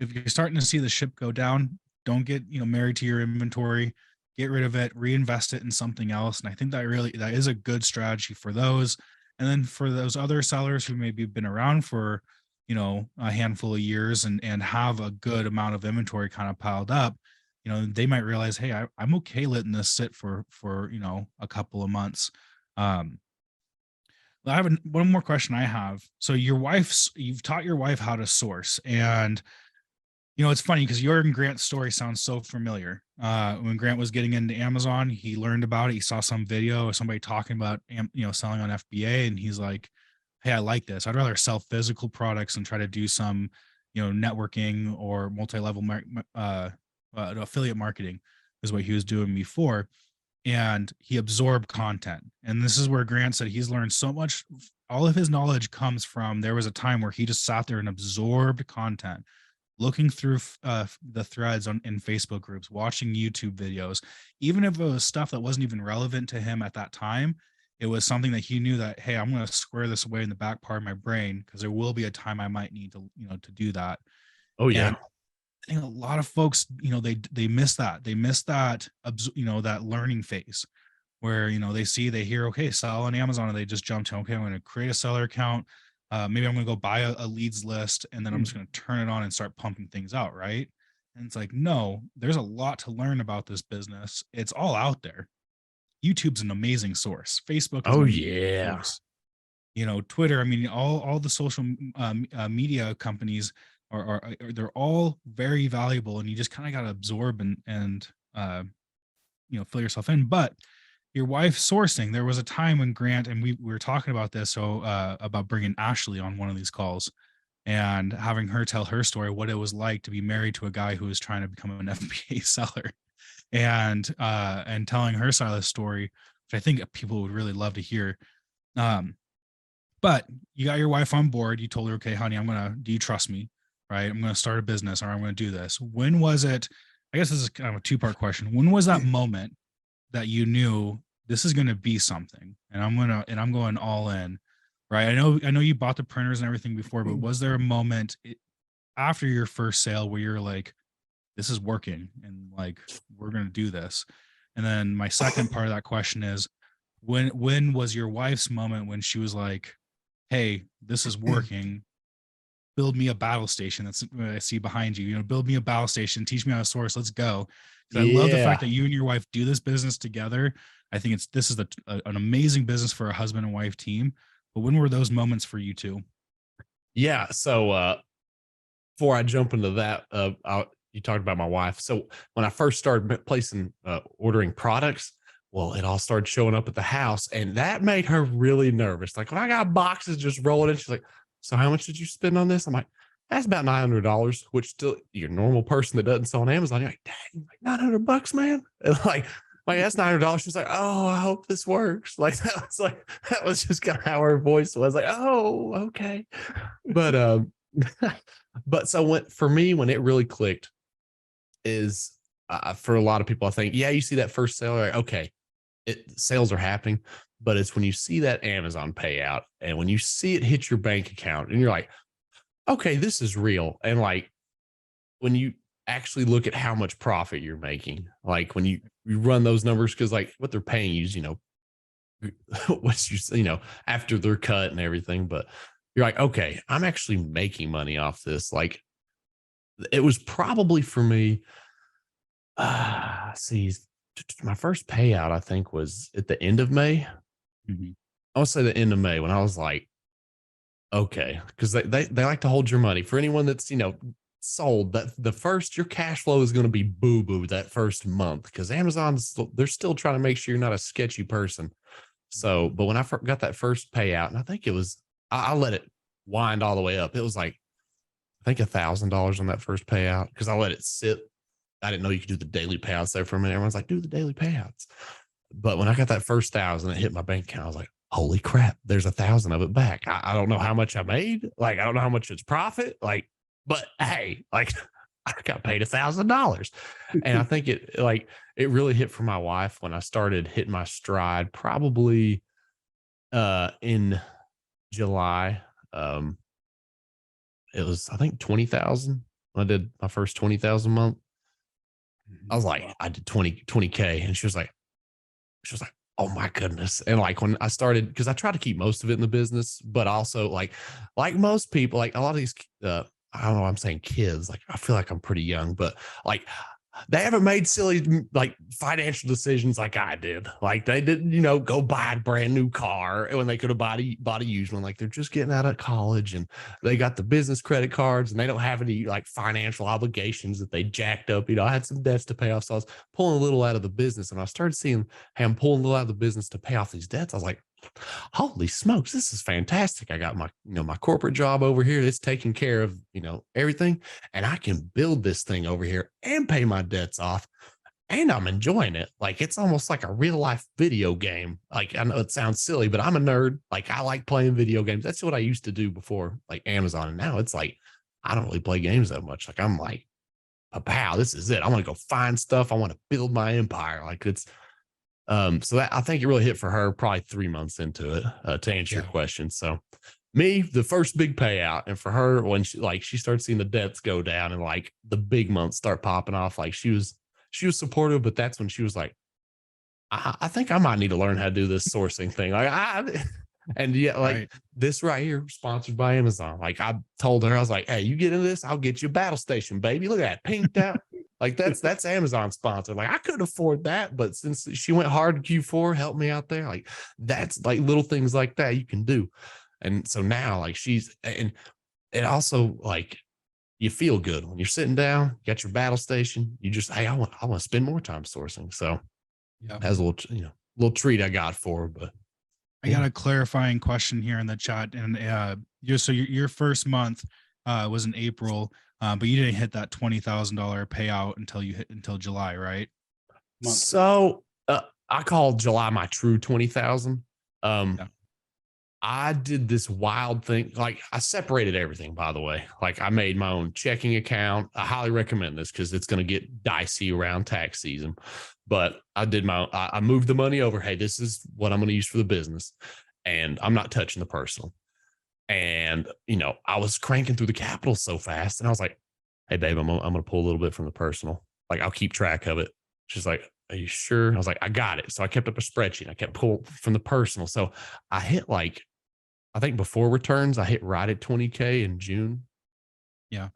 if you're starting to see the ship go down, don't get married to your inventory. Get rid of it, reinvest it in something else. And I think that is a good strategy for those. And then for those other sellers who maybe have been around for a handful of years and have a good amount of inventory kind of piled up, they might realize, hey, I'm okay letting this sit for a couple of months. I have one more question I have. So you've taught your wife how to source, and it's funny because your and Grant's story sounds so familiar. When Grant was getting into Amazon, he learned about it. He saw some video of somebody talking about, selling on FBA, and he's like, hey, I like this. I'd rather sell physical products and try to do some, networking or multi-level affiliate marketing is what he was doing before. And he absorbed content. And this is where Grant said he's learned so much. All of his knowledge comes from, there was a time where he just sat there and absorbed content, looking through the threads in Facebook groups, watching YouTube videos, even if it was stuff that wasn't even relevant to him at that time. It was something that he knew that, hey, I'm going to square this away in the back part of my brain because there will be a time I might need to, to do that. Oh yeah. And I think a lot of folks, they miss that. They miss that, that learning phase where, they hear, okay, sell on Amazon, and they just jump to, okay, I'm going to create a seller account. Maybe I'm going to go buy a leads list, and then I'm just going to turn it on and start pumping things out. Right. And it's like, no, there's a lot to learn about this business. It's all out there. YouTube's an amazing source. Facebook is oh yeah source. Twitter. I mean, all the social media companies are they're all very valuable, and you just kind of got to absorb and fill yourself in. But your wife sourcing, there was a time when Grant and we were talking about this, so about bringing Ashley on one of these calls and having her tell her story, what it was like to be married to a guy who was trying to become an FBA seller, and telling her side of the story, which I think people would really love to hear. But you got your wife on board. You told her, okay, honey, do you trust me? Right. I'm going to start a business, or I'm going to do this. When was it? I guess this is kind of a two-part question. When was that moment that you knew this is going to be something, and I'm going all in? Right. I know you bought the printers and everything before, but was there a moment after your first sale where you're like, this is working, and like, we're going to do this? And then my second part of that question is, when was your wife's moment when she was like, hey, this is working, build me a battle station? That's what I see behind you, build me a battle station, teach me how to source, let's go. I love the fact that you and your wife do this business together. I think this is an amazing business for a husband and wife team. But when were those moments for you two? Yeah. So before I jump into that, you talked about my wife. So when I first started ordering products, well, it all started showing up at the house, and that made her really nervous. Like when I got boxes just rolling in, she's like, so how much did you spend on this? I'm like, that's about $900, which still, your normal person that doesn't sell on Amazon, you're like, dang, like $900, man. And like that's $900. She's like, oh, I hope this works. Like that was just kind of how her voice was, like, oh, okay. But but so for me, when it really clicked is for a lot of people, I think, yeah, you see that first sale, like, okay, sales are happening, but it's when you see that Amazon payout and when you see it hit your bank account and you're like, okay, this is real. And like, when you actually look at how much profit you're making, like when you run those numbers, because like what they're paying you is, what you know, after they're cut and everything. But you're like, okay, I'm actually making money off this. Like it was probably for me, see, my first payout, I think, was at the end of May. Mhm. I would say the end of May when I was like, okay, because they like to hold your money. For anyone that's, you know, sold, that the first, your cash flow is going to be boo boo that first month, because they're still trying to make sure you're not a sketchy person. So, but when I got that first payout, and I think it was, I let it wind all the way up. It was like, I think $1,000 on that first payout because I let it sit. I didn't know you could do the daily payouts there for a minute. Everyone's like, do the daily payouts. But when I got that first 1,000, it hit my bank account. I was like, holy crap, there's 1,000 of it back. I don't know how much I made. Like, I don't know how much it's profit. Like, but hey, like I got paid $1,000. And I think it really hit for my wife when I started hitting my stride, probably in July. It was, I think, 20,000. I did my first 20,000 month. I was like, Wow. I did 20K. And she was like, oh my goodness. And like when I started, because I try to keep most of it in the business, but also like most people, like a lot of these, I don't know, I'm saying kids, like I feel like I'm pretty young, but like they haven't made silly like financial decisions like I did. Like they didn't, you know, go buy a brand new car when they could have bought a used one. Like they're just getting out of college and they got the business credit cards and they don't have any like financial obligations that they jacked up. You know, I had some debts to pay off. So I was pulling a little out of the business, and I started seeing hey, I'm pulling a little out of the business to pay off these debts. I was like, holy smokes, this is fantastic. I got my, you know, my corporate job over here. It's taking care of, you know, everything. And I can build this thing over here and pay my debts off. And I'm enjoying it. Like it's almost like a real life video game. Like I know it sounds silly, but I'm a nerd. Like I like playing video games. That's what I used to do before like Amazon. And now it's like, I don't really play games that much. Like I'm like, pow, this is it. I want to go find stuff. I want to build my empire. Like it's, so that I think it really hit for her probably 3 months into it, to answer your question. So me, the first big payout, and for her, when she started seeing the debts go down and like the big months start popping off, like she was supportive, but that's when she was like, I think I might need to learn how to do this sourcing thing. And yeah, like Right. this right here, sponsored by Amazon. Like I told her, I was like, hey, you get into this, I'll get you a battle station, baby. Look at that pinked out. Like that's Amazon sponsored. Like I couldn't afford that, but since she went hard in Q4, helped me out there. Like that's like little things like that you can do. And so now like and it also like you feel good when you're sitting down, you got your battle station, you just, hey, I want to spend more time sourcing. So Yeah. that's a little, you know, little treat I got for her, but I got a clarifying question here in the chat, and so your first month was in April, but you didn't hit that $20,000 payout until July, right? Month. So I call July my true 20,000. Yeah. I did this wild thing. Like I separated everything, by the way. Like I made my own checking account. I highly recommend this because it's going to get dicey around tax season. But I moved the money over. Hey, this is what I'm going to use for the business. And I'm not touching the personal. And, you know, I was cranking through the capital so fast. And I was like, hey, babe, I'm going to pull a little bit from the personal. Like I'll keep track of it. She's like, are you sure? I was like, I got it. So I kept up a spreadsheet. I kept pulling from the personal. So I hit like, I think before returns, I hit right at 20K in June. Yeah.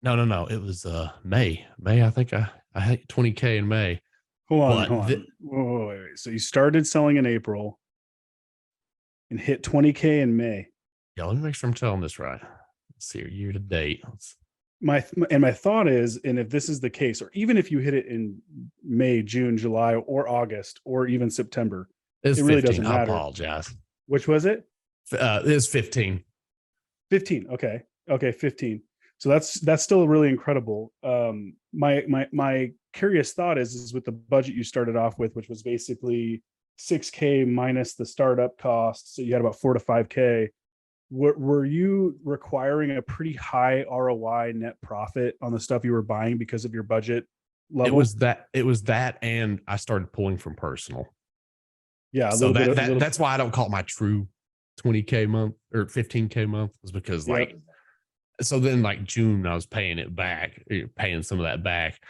No. It was May. I think I hit 20K in May. Hold on. Wait. So you started selling in April and hit 20K in May. Yeah, let me make sure I'm telling this right. Let's see, year to date. My thought is, and if this is the case, or even if you hit it in May, June, July, or August, or even September, It really 15. doesn't I matter. apologize. Which was it? It's 15. 15. Okay. 15. So that's still really incredible. My curious thought is with the budget you started off with, which was basically 6K minus the startup costs. So you had about 4 to 5K. Were you requiring a pretty high ROI net profit on the stuff you were buying because of your budget level? It was that, and I started pulling from personal. Yeah, so that's why I don't call it my true 20K month or 15K month, is because like, so then like June I was paying it back, paying some of that back.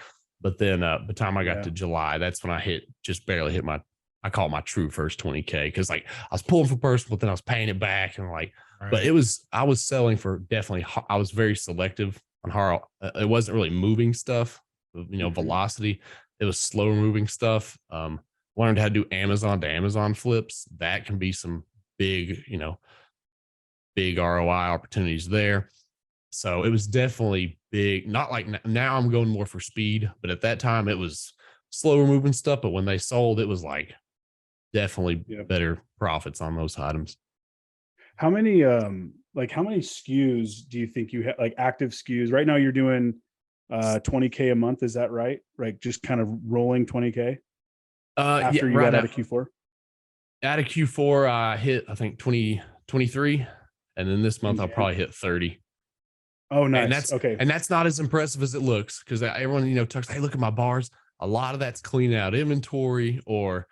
But then by the time I got to July, that's when I barely hit my I call it my true first 20K, because like I was pulling for personal, but then I was paying it back, and like, but Right. I was selling for definitely, I was very selective on how it wasn't really moving stuff, velocity. It was slow moving stuff. Learned how to do Amazon to Amazon flips. That can be some big, big ROI opportunities there. So it was definitely big. Not like now I'm going more for speed, but at that time it was slower moving stuff. But when they sold, it was like definitely better profits on those items. How many how many SKUs do you think you have, like active SKUs? Right now you're doing 20K a month, is that right? Right, just kind of rolling 20K Yeah, after you right got out now of Q4? out of Q4, I hit, I think 23, and then this month I'll And probably hit 30. oh, And nice. Okay. that's not as impressive as it looks, because everyone, talks, hey, look at my bars. A lot of that's cleaning out inventory, or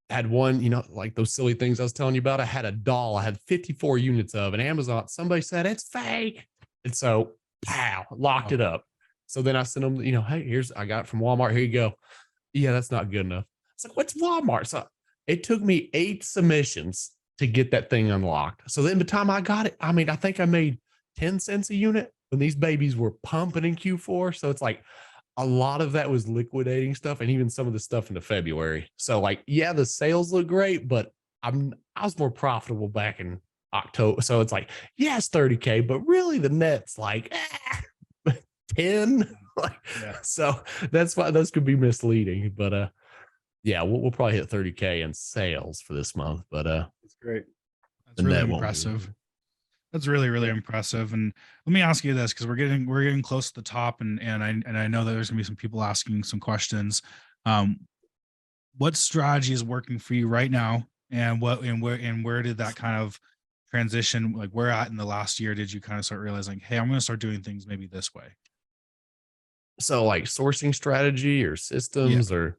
had one, like those silly things I was telling you about. I had a doll I had 54 units of, and Amazon, somebody said it's fake. And so, pow, locked it up. So then I sent them, hey, I got it from Walmart. Here you go. Yeah, that's not good enough. It's like, what's Walmart? So it took me 8 submissions to get that thing unlocked. So then by the time I got it, I think I made 10 cents a unit when these babies were pumping in Q4. So it's like a lot of that was liquidating stuff, and even some of the stuff into February. So like, yeah, the sales look great, but I was more profitable back in October. So it's like, yes, 30K, but really the net's like 10. Like, so that's why those could be misleading. But yeah, we'll probably hit 30K in sales for this month. But that's great. That's really impressive. That's really, really impressive. And let me ask you this, because we're getting close to the top, and I know that there's gonna be some people asking some questions. What strategy is working for you right now, and where did that kind of transition, like where at in the last year did you kind of start realizing, hey, I'm gonna start doing things maybe this way? So like sourcing strategy or systems or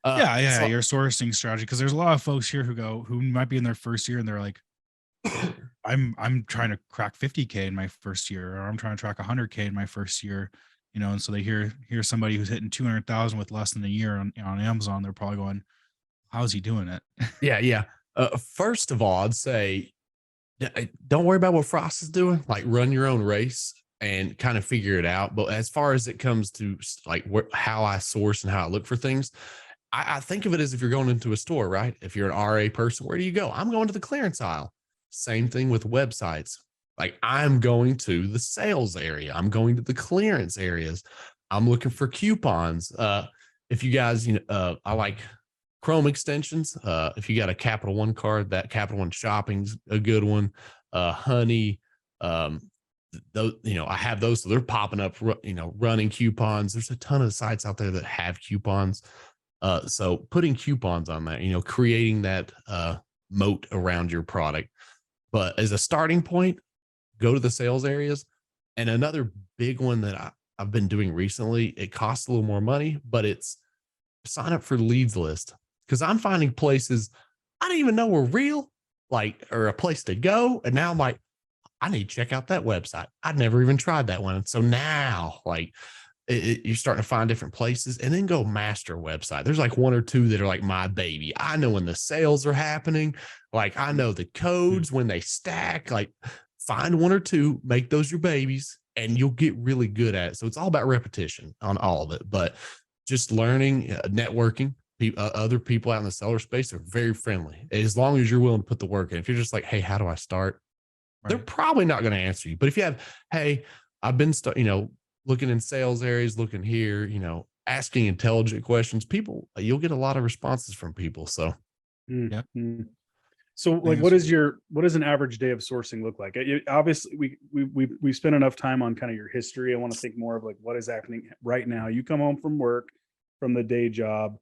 Yeah, your sourcing strategy, because there's a lot of folks here who might be in their first year and they're like, I'm trying to crack 50K in my first year, or I'm trying to track 100K in my first year, and so they hear somebody who's hitting 200,000 with less than a year on Amazon. They're probably going, how's he doing it? yeah. First of all, I'd say don't worry about what Frost is doing. Like, run your own race and kind of figure it out. But as far as it comes to like how I source and how I look for things, I think of it as if you're going into a store, right? If you're an RA person, where do you go? I'm going to the clearance aisle. Same thing with websites. Like, I'm going to the sales area. I'm going to the clearance areas. I'm looking for coupons. If you guys, I like Chrome extensions. If you got a Capital One card, that Capital One Shopping's a good one. Honey, those, I have those, so they're popping up, running coupons. There's a ton of sites out there that have coupons. So putting coupons on that, creating that moat around your product. But as a starting point, go to the sales areas. And another big one that I've been doing recently, it costs a little more money, but it's sign up for leads list. Because I'm finding places I didn't even know were real, like, or a place to go. And now I'm like, I need to check out that website. I'd never even tried that one. And so now, like, you're starting to find different places, and then go master website. There's like 1 or 2 that are like my baby. I know when the sales are happening. Like, I know the codes when they stack. Like, find 1 or 2, make those your babies, and you'll get really good at it. So it's all about repetition on all of it, but just learning, networking. Other people out in the seller space are very friendly, as long as you're willing to put the work in. If you're just like, hey, how do I start? Right. They're probably not going to answer you. But if you have, hey, I've been, looking in sales areas, looking here, asking intelligent questions, you'll get a lot of responses from people. So, yeah. So like, what does an average day of sourcing look like? Obviously we spent enough time on kind of your history. I want to think more of like what is happening right now. You come home from work, from the day job.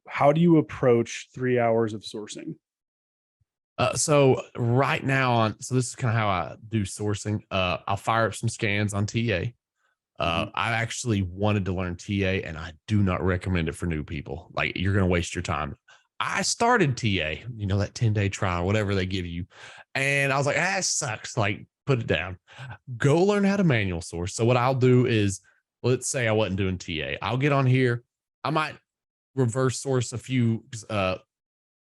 How do you approach 3 hours of sourcing? So right now so this is kind of how I do sourcing. I'll fire up some scans on TA. I actually wanted to learn TA, and I do not recommend it for new people. Like, you're going to waste your time. I started TA, that 10-day trial, whatever they give you. And I was like, it sucks. Like, put it down. Go learn how to manual source. So what I'll do is, let's say I wasn't doing TA. I'll get on here. I might reverse source a few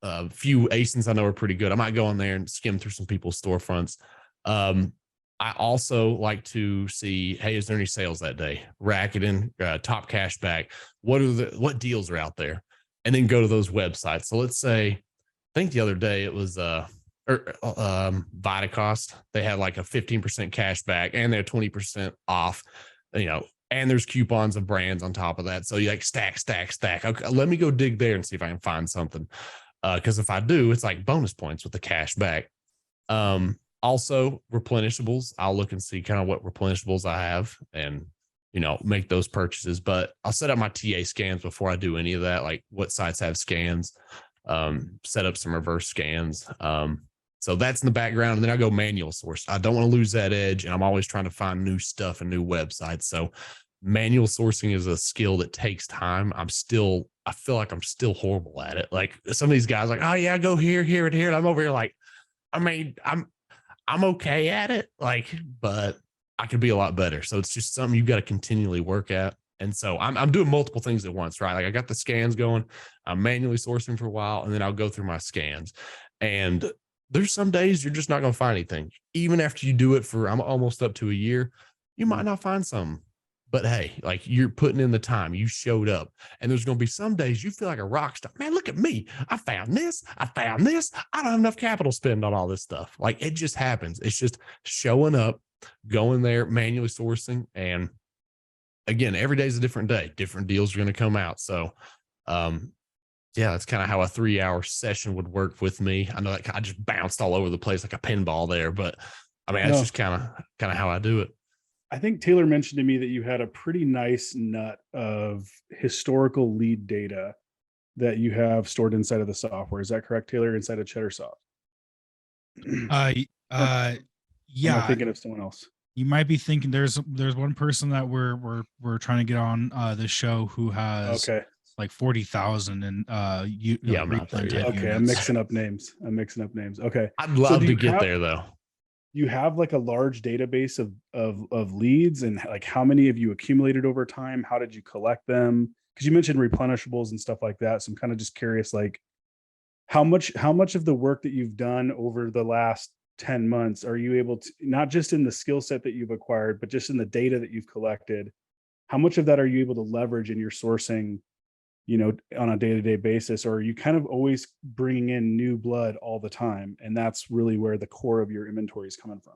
a few ASINs I know are pretty good. I might go on there and skim through some people's storefronts. I also like to see, hey, is there any sales that day? Rack it in, top cash back. What deals are out there? And then go to those websites. So let's say, I think the other day it was Vitacost. They had like a 15% cash back and they're 20% off, and there's coupons of brands on top of that. So you like stack. Okay, let me go dig there and see if I can find something. Because if I do, it's like bonus points with the cash back. Also replenishables. I'll look and see kind of what replenishables I have and, make those purchases, but I'll set up my TA scans before I do any of that. Like what sites have scans, set up some reverse scans. So that's in the background. And then I go manual source. I don't want to lose that edge. And I'm always trying to find new stuff and new websites. So manual sourcing is a skill that takes time. I feel like I'm still horrible at it. Like some of these guys like, oh yeah, go here, here, and here. And I'm over here like, I'm okay at it, but I could be a lot better. So it's just something you've got to continually work at. And so I'm doing multiple things at once, right? Like I got the scans going, I'm manually sourcing for a while, and then I'll go through my scans. And there's some days you're just not going to find anything. Even after you do it for, I'm almost up to a year, you might not find something. But hey, like you're putting in the time, you showed up, and there's going to be some days you feel like a rock star. Man, look at me. I found this. I don't have enough capital to spend on all this stuff. Like it just happens. It's just showing up, going there, manually sourcing. And again, every day is a different day. Different deals are going to come out. So, yeah, that's kind of how a 3-hour session would work with me. I know that I just bounced all over the place like a pinball there, but that's just kind of how I do it. I think Taylor mentioned to me that you had a pretty nice nut of historical lead data that you have stored inside of the software. Is that correct, Taylor? Inside of Cheddar Soft? Yeah. Am I thinking of someone else? You might be thinking there's one person that we're trying to get on this show who has like 40,000 and I'm not there yet. Okay, I'm mixing up names. Okay, I'd love to get there though. You have like a large database of leads, and like how many have you accumulated over time? How did you collect them? Because you mentioned replenishables and stuff like that. So I'm kind of just curious, like how much of the work that you've done over the last 10 months are you able to, not just in the skill set that you've acquired, but just in the data that you've collected, how much of that are you able to leverage in your sourcing, on a day-to-day basis? Or are you kind of always bringing in new blood all the time, and that's really where the core of your inventory is coming from?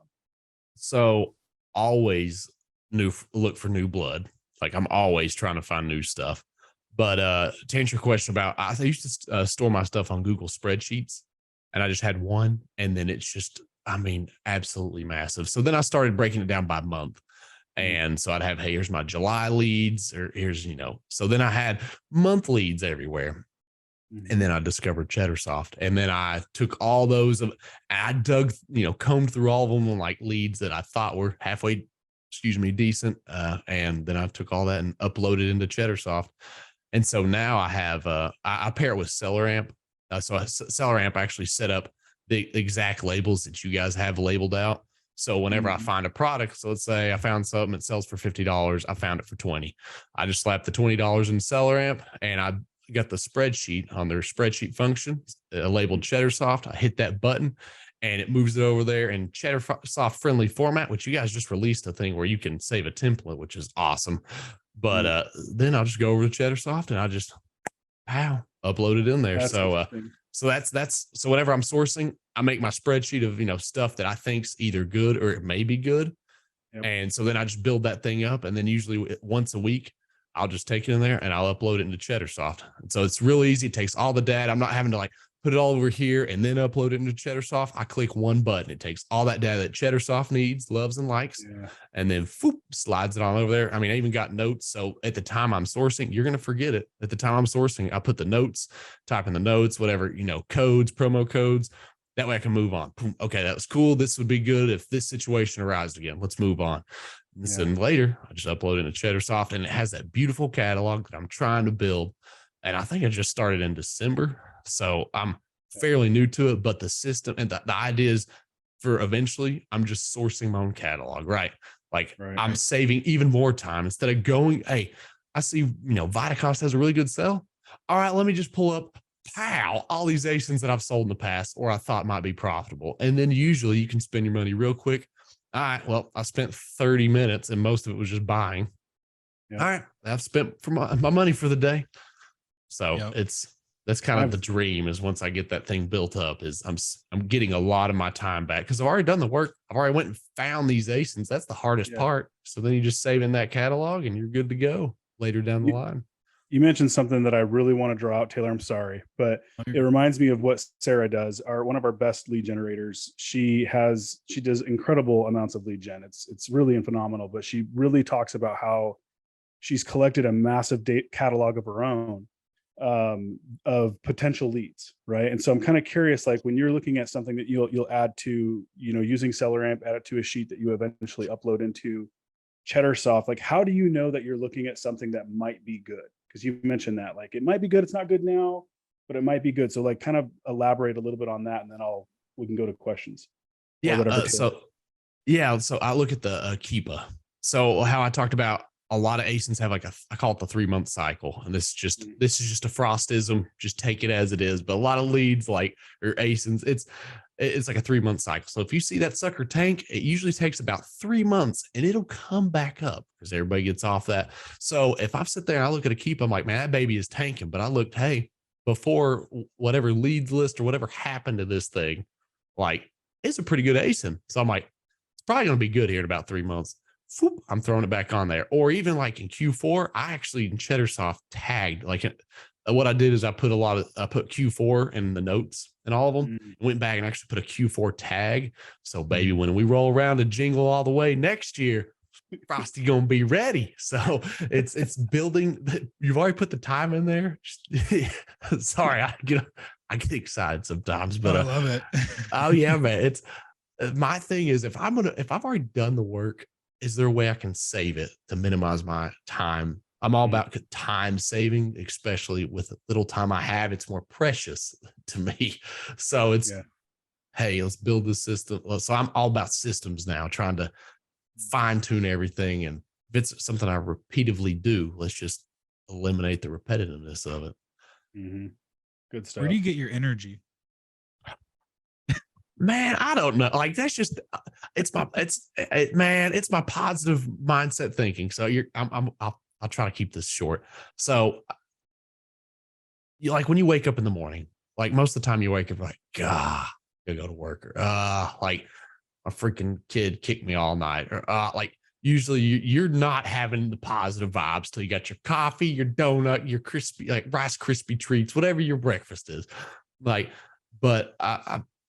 So always look for new blood. Like I'm always trying to find new stuff. But to answer your question about, I used to store my stuff on Google spreadsheets, and I just had one, and then it's just, absolutely massive. So then I started breaking it down by month. And so I'd have, hey, here's my July leads, or here's, so then I had month leads everywhere. And then I discovered Cheddar Soft. And then I took all those, I dug, combed through all of them on like leads that I thought were halfway, decent. And then I took all that and uploaded into Cheddar Soft. And so now I have, I pair it with SellerAmp. So SellerAmp actually set up the exact labels that you guys have labeled out. So whenever I find a product, so let's say I found something that sells for $50, I found it for $20. I just slap the $20 in SellerAmp, and I got the spreadsheet on their spreadsheet function labeled Cheddar Soft. I hit that button, and it moves it over there in Cheddar Soft friendly format, which you guys just released a thing where you can save a template, which is awesome. But then I'll just go over to Cheddar Soft and I just upload it in there. That's so that's so whenever I'm sourcing, I make my spreadsheet of stuff that I think's either good or it may be good. Yep. And so then I just build that thing up, and then usually once a week I'll just take it in there and I'll upload it into Cheddar Soft. And so it's real easy. It takes all the data. I'm not having to like put it all over here and then upload it into Cheddar Soft. I click one button. It takes all that data that Cheddar Soft needs, loves, and likes, and then slides it on over there. I mean, I even got notes. So at the time I'm sourcing, you're going to forget it. At the time I'm sourcing, I put the notes, type in the notes, whatever, codes, promo codes. That way I can move on. Okay, that was cool. This would be good if this situation arises again. Let's move on. And then later, I just upload it into Cheddar Soft, and it has that beautiful catalog that I'm trying to build. And I think I just started in December. So I'm fairly new to it, but the system and the idea is for eventually I'm just sourcing my own catalog, right? Like I'm saving even more time instead of going, hey, I see, Vitacost has a really good sell. All right, let me just pull up pow, all these ASINs that I've sold in the past or I thought might be profitable. And then usually you can spend your money real quick. All right, well, I spent 30 minutes and most of it was just buying. Yeah. All right, I've spent for my money for the day. So Yep. that's kind of the dream, is once I get that thing built up, is I'm getting a lot of my time back because I've already done the work. I've already went and found these ASINs. That's the hardest part. So then you just save in that catalog and you're good to go later down the line. You mentioned something that I really want to draw out, Taylor. I'm sorry, but it reminds me of what Sarah does. One of our best lead generators. She does incredible amounts of lead gen. It's really phenomenal. But she really talks about how she's collected a massive catalog of her own, of potential leads, right? And so I'm kind of curious, like when you're looking at something that you'll add to, using SellerAmp, add it to a sheet that you eventually upload into Cheddar Soft. Like, how do you know that you're looking at something that might be good? Because you mentioned that, like, it might be good, it's not good now, but it might be good. So like kind of elaborate a little bit on that, and then we can go to questions. Yeah. So I look at the Keepa. So how I talked about, a lot of ASINs have like I call it the 3-month cycle. And this is just a frostism, just take it as it is. But a lot of leads or ASINs, it's like a 3-month cycle. So if you see that sucker tank, it usually takes about 3 months and it'll come back up because everybody gets off that. So if I sit there and I look at a Keep, I'm like, man, that baby is tanking. But I looked, hey, before whatever leads list or whatever happened to this thing, like, it's a pretty good ASIN. So I'm like, it's probably going to be good here in about 3 months. Whoop, I'm throwing it back on there. Or even like in Q4, I actually in Cheddar Soft tagged, like what I did is I put Q4 in the notes and all of them, went back and actually put a Q4 tag. So baby, when we roll around to Jingle All the Way next year, Frosty gonna be ready. So it's building. You've already put the time in there. Sorry, I get excited sometimes, but I love it. Oh yeah, man. It's my thing is, if I've already done the work, is there a way I can save it to minimize my time? I'm all about time saving, especially with the little time I have. It's more precious to me. So it's, hey, let's build this system. So I'm all about systems now, trying to fine tune everything. And if it's something I repeatedly do, let's just eliminate the repetitiveness of it. Mm-hmm. Good stuff. Where do you get your energy? Man, I don't know. Like, that's just, it's my positive mindset thinking. So I'll try to keep this short. So like when you wake up in the morning, like most of the time you wake up like, God, I gotta go to work, or like a freaking kid kicked me all night, or like usually you're not having the positive vibes till you got your coffee, your donut, your crispy, like Rice Krispie treats, whatever your breakfast is. Like, but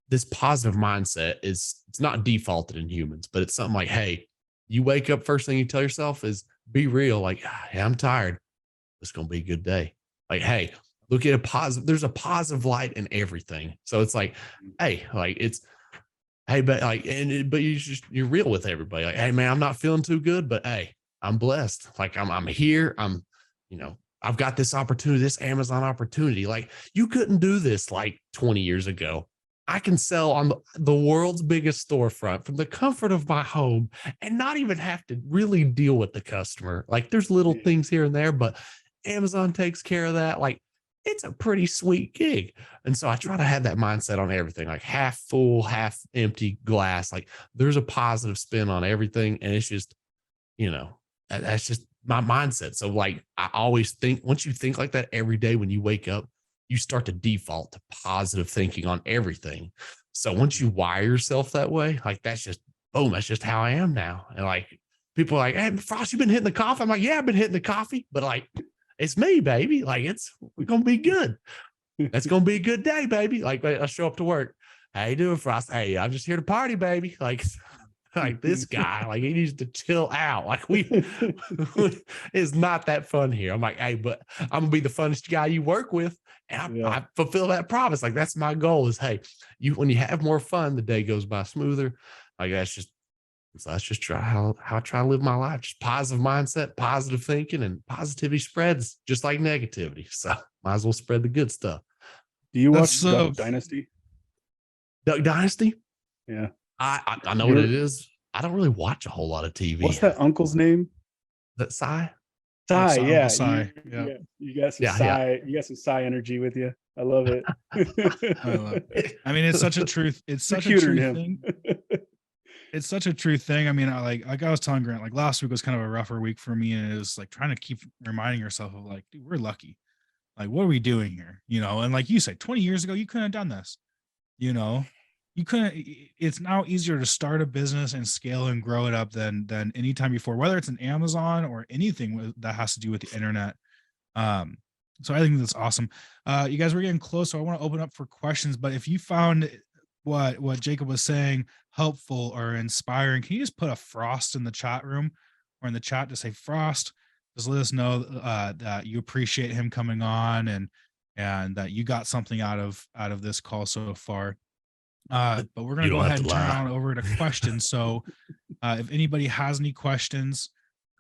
this positive mindset it's not defaulted in humans, but it's something like, hey, you wake up, first thing you tell yourself is be real. Like, hey, I'm tired. It's going to be a good day. Like, hey, look at a positive. There's a positive light in everything. So it's like, hey, like but you're real with everybody. Like, hey man, I'm not feeling too good, but hey, I'm blessed. Like I'm here. I've got this opportunity, this Amazon opportunity. Like, you couldn't do this like 20 years ago. I can sell on the world's biggest storefront from the comfort of my home and not even have to really deal with the customer. Like, there's little things here and there, but Amazon takes care of that. Like, it's a pretty sweet gig. And so I try to have that mindset on everything, like half full, half empty glass. Like, there's a positive spin on everything. And it's just, that's just my mindset. So like, I always think, once you think like that every day when you wake up, you start to default to positive thinking on everything. So once you wire yourself that way, like, that's just, boom, that's just how I am now. And like, people are like, hey, Frost, you been hitting the coffee? I'm like, yeah, I've been hitting the coffee, but like, it's me, baby. Like, we're going to be good. It's going to be a good day, baby. Like, I show up to work. How you doing, Frost? Hey, I'm just here to party, baby. Like this guy, like, he needs to chill out. Like, it's not that fun here. I'm like, hey, but I'm gonna be the funnest guy you work with. And I fulfill that promise. Like, that's my goal is, hey, when you have more fun, the day goes by smoother. Like, let's just try how I try to live my life. Just positive mindset, positive thinking, and positivity spreads just like negativity. So might as well spread the good stuff. Do you watch Duck Dynasty? Duck Dynasty? Yeah. I know what it is. I don't really watch a whole lot of TV. What's that uncle's name? That Cy? Cy, yeah. Cy. You got some Cy. You got some Cy energy with you. I love it. I love it. I mean, it's such a truth. It's such a cuter true than thing. It's such a true thing. I mean, like I was telling Grant, like last week was kind of a rougher week for me, and it was like trying to keep reminding yourself of like, dude, we're lucky. Like, what are we doing here? And like you said, 20 years ago, you couldn't have done this. You know, you couldn't. It's now easier to start a business and scale and grow it up than any time before, whether it's an Amazon or anything that has to do with the internet. Um, so I think that's awesome. You guys, we're getting close, so I want to open up for questions. But if you found what Jacob was saying helpful or inspiring, can you just put a frost in the chat room or in the chat to say frost? Just let us know that you appreciate him coming on and that you got something out of this call so far. But we're gonna You go don't have ahead to and turn lie. on over to questions. So if anybody has any questions,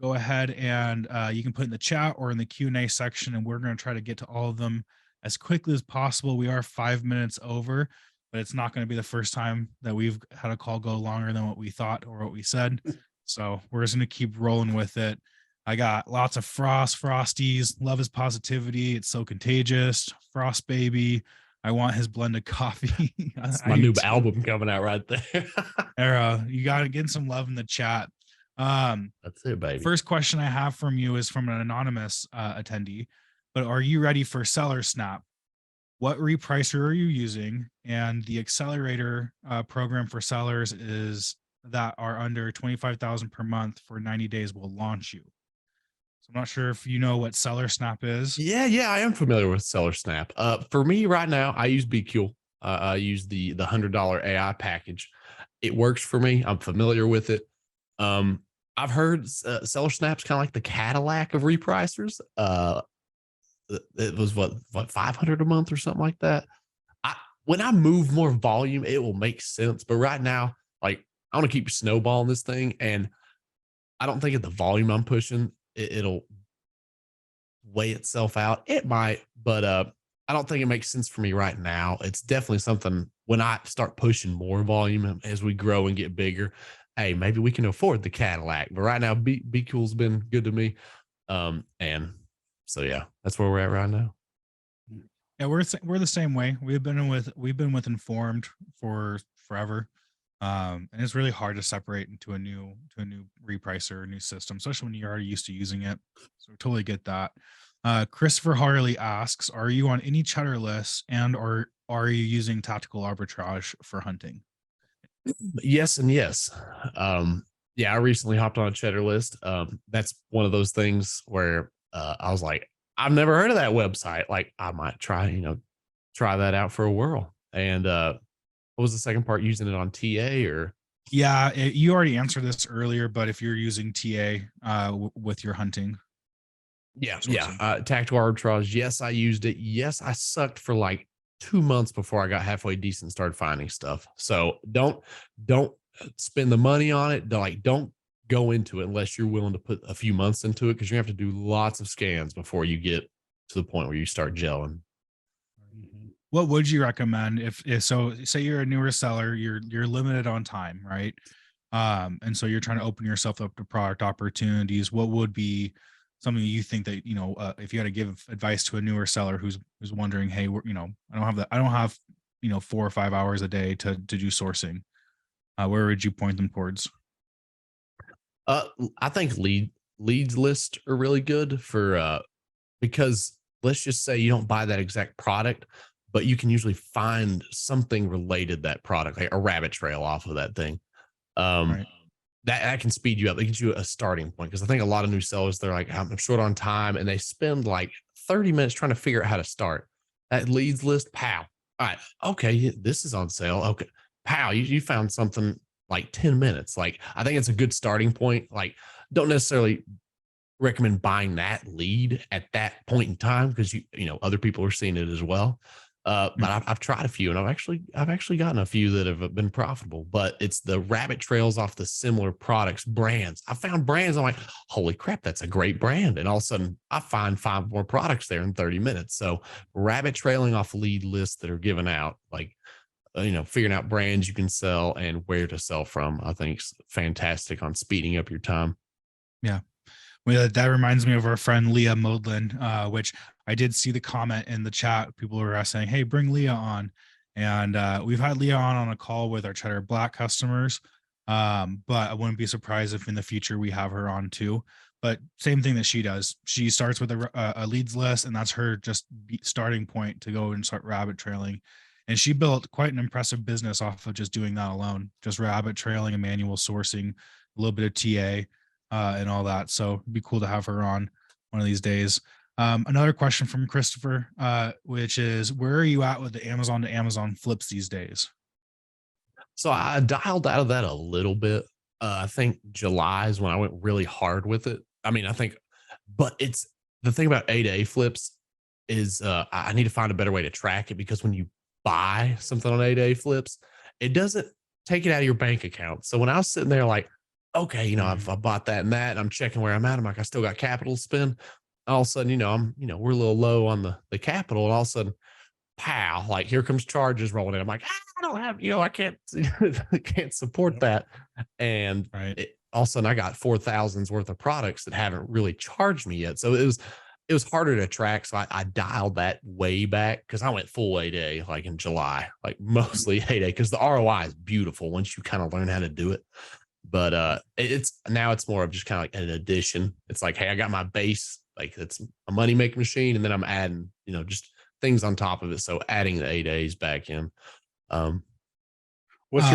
go ahead and you can put in the chat or in the Q&A section, and we're going to try to get to all of them as quickly as possible. We are 5 minutes over, but it's not going to be the first time that we've had a call go longer than what we thought or what we said. So we're just going to keep rolling with it. I got lots of frosties. Love his positivity. It's so contagious. Frost baby. I want his blended coffee. That's I my do new too. album coming out right there. Era, you got to get some love in the chat. That's it, baby. First question I have from you is from an anonymous attendee, but are you ready for Seller Snap? What repricer are you using? And the accelerator program for sellers is that are under 25,000 per month for 90 days will launch you. So I'm not sure if you know what Seller Snap is. Yeah, I am familiar with Seller Snap. For me right now, I use BQ. I use the $100 AI package. It works for me. I'm familiar with it. I've heard Seller Snap's kind of like the Cadillac of repricers. It was what 500 a month or something like that. When I move more volume, it will make sense. But right now, like I want to keep snowballing this thing, and I don't think at the volume I'm pushing, it'll weigh itself out. It might, but I don't think it makes sense for me right now. It's definitely something when I start pushing more volume as we grow and get bigger. Hey, maybe we can afford the Cadillac, but right now, Be Cool's been good to me. And so yeah, that's where we're at right now. Yeah, we're the same way. We've been with Informed for forever. And it's really hard to separate into a new repricer, a new system, especially when you're already used to using it. So we totally get that. Christopher Harley asks, are you on any Cheddar lists and or are you using tactical arbitrage for hunting? Yes and yes. Yeah, I recently hopped on a Cheddar list. That's one of those things where I was like, I've never heard of that website. Like I might try that out for a whirl. And what was the second part? Using it on TA or? Yeah, you already answered this earlier, but if you're using TA with your hunting. Yeah. Tactical arbitrage. Yes, I used it. Yes, I sucked for like 2 months before I got halfway decent and started finding stuff. So don't spend the money on it. Don't go into it unless you're willing to put a few months into it, because you have to do lots of scans before you get to the point where you start gelling. What would you recommend if so say you're a newer seller, you're limited on time, right? And so you're trying to open yourself up to product opportunities. What would be something you think that, if you had to give advice to a newer seller who's wondering, hey, I don't have 4 or 5 hours a day to do sourcing. Where would you point them towards? I think leads lists are really good for because let's just say you don't buy that exact product, but you can usually find something related to that product, like a rabbit trail off of that thing. Right. That can speed you up. It gives you a starting point, because I think a lot of new sellers, they're like, I'm short on time, and they spend like 30 minutes trying to figure out how to start. That leads list, pow. All right, okay, this is on sale. Okay, pow, you found something like 10 minutes. Like, I think it's a good starting point. Like, don't necessarily recommend buying that lead at that point in time, because other people are seeing it as well. But I've tried a few, and I've actually gotten a few that have been profitable. But it's the rabbit trails off the similar products, brands. I found brands. I'm like, holy crap, that's a great brand. And all of a sudden, I find 5 more products there in 30 minutes. So rabbit trailing off lead lists that are given out, like figuring out brands you can sell and where to sell from, I think is fantastic on speeding up your time. Yeah. Well, that reminds me of our friend Leah Modlin, which I did see the comment in the chat. People were saying, "Hey, bring Leah on," and we've had Leah on a call with our Cheddar Black customers. But I wouldn't be surprised if in the future we have her on too. But same thing that she does. She starts with a leads list, and that's her just starting point to go and start rabbit trailing. And she built quite an impressive business off of just doing that alone, just rabbit trailing and manual sourcing, a little bit of TA, and all that. So it'd be cool to have her on one of these days. Another question from Christopher, which is, where are you at with the Amazon to Amazon flips these days? So I dialed out of that a little bit. I think July is when I went really hard with it. I mean, but it's the thing about A-to-A flips is I need to find a better way to track it, because when you buy something on A-to-A flips, it doesn't take it out of your bank account. So when I was sitting there like, okay, I bought that and that, and I'm checking where I'm at, I'm like, I still got capital to spend. All of a sudden, we're a little low on the capital, and all of a sudden, pow, like here comes charges rolling in. I'm like, I don't have, I can't, I can't support that. And all of a sudden I got 4,000's worth of products that haven't really charged me yet. So it was harder to track. So I dialed that way back, because I went full A-Day like in July, like mostly A-Day, because the ROI is beautiful once you kind of learn how to do it. But it's more of just kind of like an addition. It's like, hey, I got my base, like it's a money making machine, and then I'm adding, just things on top of it. So adding the 8 days back in. What's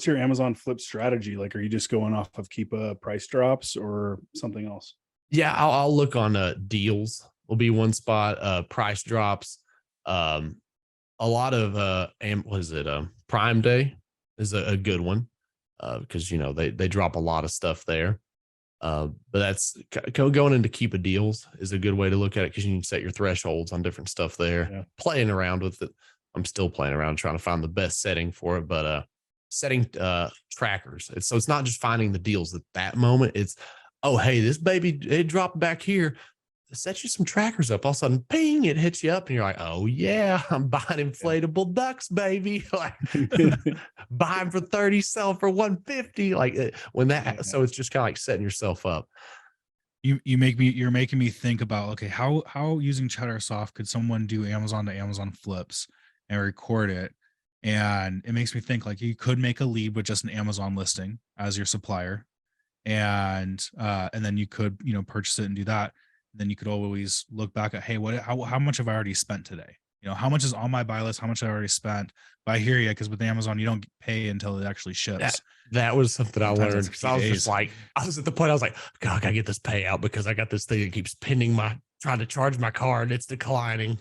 your Amazon flip strategy? Like, are you just going off of Keepa price drops or something else? Yeah, I'll look on deals will be one spot, price drops. A lot of Prime Day is a good one, because they drop a lot of stuff there. But that's going into Keepa deals is a good way to look at it, because you can set your thresholds on different stuff there. Yeah. Playing around with it. I'm still playing around trying to find the best setting for it, but setting trackers. It's not just finding the deals at that moment. It's, oh, hey, this baby, it dropped back here. Set you some trackers up. All of a sudden, ping, it hits you up, and you're like, oh yeah, I'm buying inflatable ducks, baby. Like, buy them for 30, sell for 150. Like when that, so it's just kind of like setting yourself up. You're making me think about, okay, how using Cheddar Soft could someone do Amazon to Amazon flips and record it? And it makes me think, like, you could make a lead with just an Amazon listing as your supplier, and then you could purchase it and do that. Then you could always look back at, hey, how much have I already spent today? How much is on my buy list? How much I already spent? But I hear you, because with Amazon, you don't pay until it actually ships. That was something I learned, because I was just like, I was at the point, I was like, God, I gotta get this payout, because I got this thing that keeps trying to charge my card. It's declining.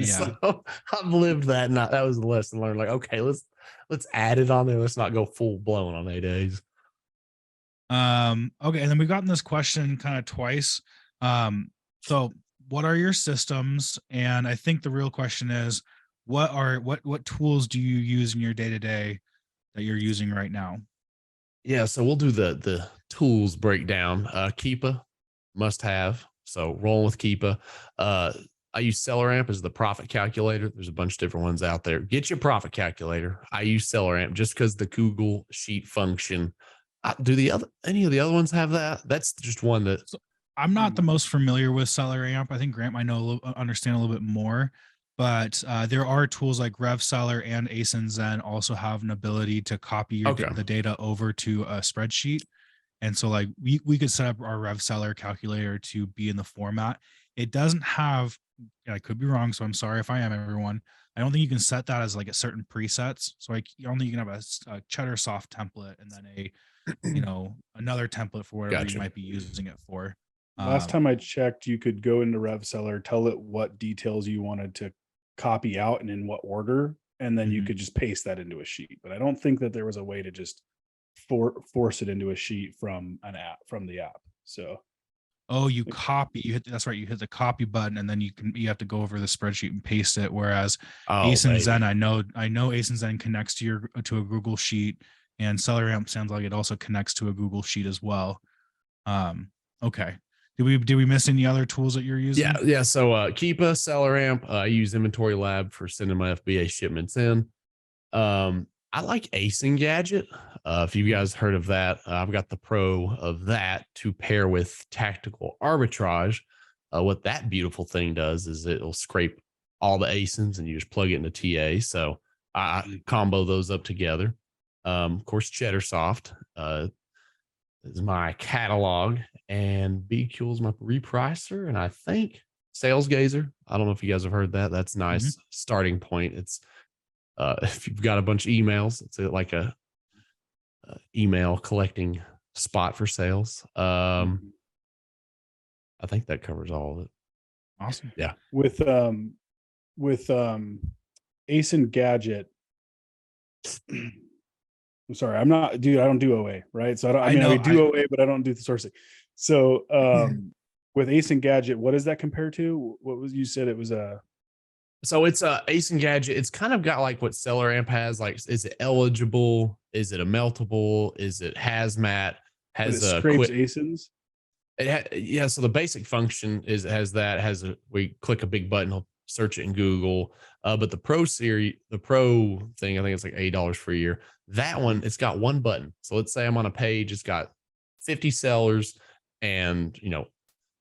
So I've lived that, and that was the lesson learned. Like, okay, let's add it on there. Let's not go full blown on 8 days. Okay, and then we've gotten this question kind of twice. So what are your systems? And I think the real question is, what tools do you use in your day-to-day that you're using right now? Yeah, so we'll do the tools breakdown. Keepa, must have. So rolling with Keepa. I use SellerAmp as the profit calculator. There's a bunch of different ones out there. Get your profit calculator. I use SellerAmp just because the Google Sheet function. Do any of the other ones have that? That's just one that. So I'm not the most familiar with SellerAmp. I think Grant might understand a little bit more, but there are tools like RevSeller and ASIN also have an ability to copy the data over to a spreadsheet. And so like we could set up our RevSeller calculator to be in the format. It doesn't have, I could be wrong, so I'm sorry if I am, everyone. I don't think you can set that as like a certain presets. So like you can have a Cheddar Soft template and then another template for whatever you might be using it for. Last time I checked, you could go into RevSeller, tell it what details you wanted to copy out and in what order, and then you could just paste that into a sheet. But I don't think that there was a way to just force it into a sheet from the app. So that's right, you hit the copy button, and then you have to go over the spreadsheet and paste it. Whereas I know ASIN connects to a Google Sheet, and SellerAmp sounds like it also connects to a Google Sheet as well. Okay. Did we miss any other tools that you're using? Yeah. So Keepa, SellerAmp. I use Inventory Lab for sending my FBA shipments in. I like ASIN Gadget. If you guys heard of that, I've got the pro of that to pair with tactical arbitrage. What that beautiful thing does is it'll scrape all the ASINs and you just plug it into TA. So I combo those up together. Of course, Cheddar Soft is my catalog, and BQL is my repricer, and I think Sales Gazer. I don't know if you guys have heard that. That's nice starting point. It's if you've got a bunch of emails, it's like a email collecting spot for sales. I think that covers all of it. Awesome. Yeah. With ASIN Gadget. I'm sorry, I'm not, dude. I don't do OA, right? So I do OA, but I don't do the sourcing. So with ASIN Gadget, what does that compare to? What was you said it was a? So it's a ASIN Gadget. It's kind of got like what Seller Amp has. Like, is it eligible? Is it a meltable? Is it hazmat? Has a scrapes ASINs? Yeah. So the basic function is it has that. We click a big button, he'll search it in Google. But the Pro series, the Pro thing, I think it's like $8 for a year. That one, it's got one button. So let's say I'm on a page, it's got 50 sellers, and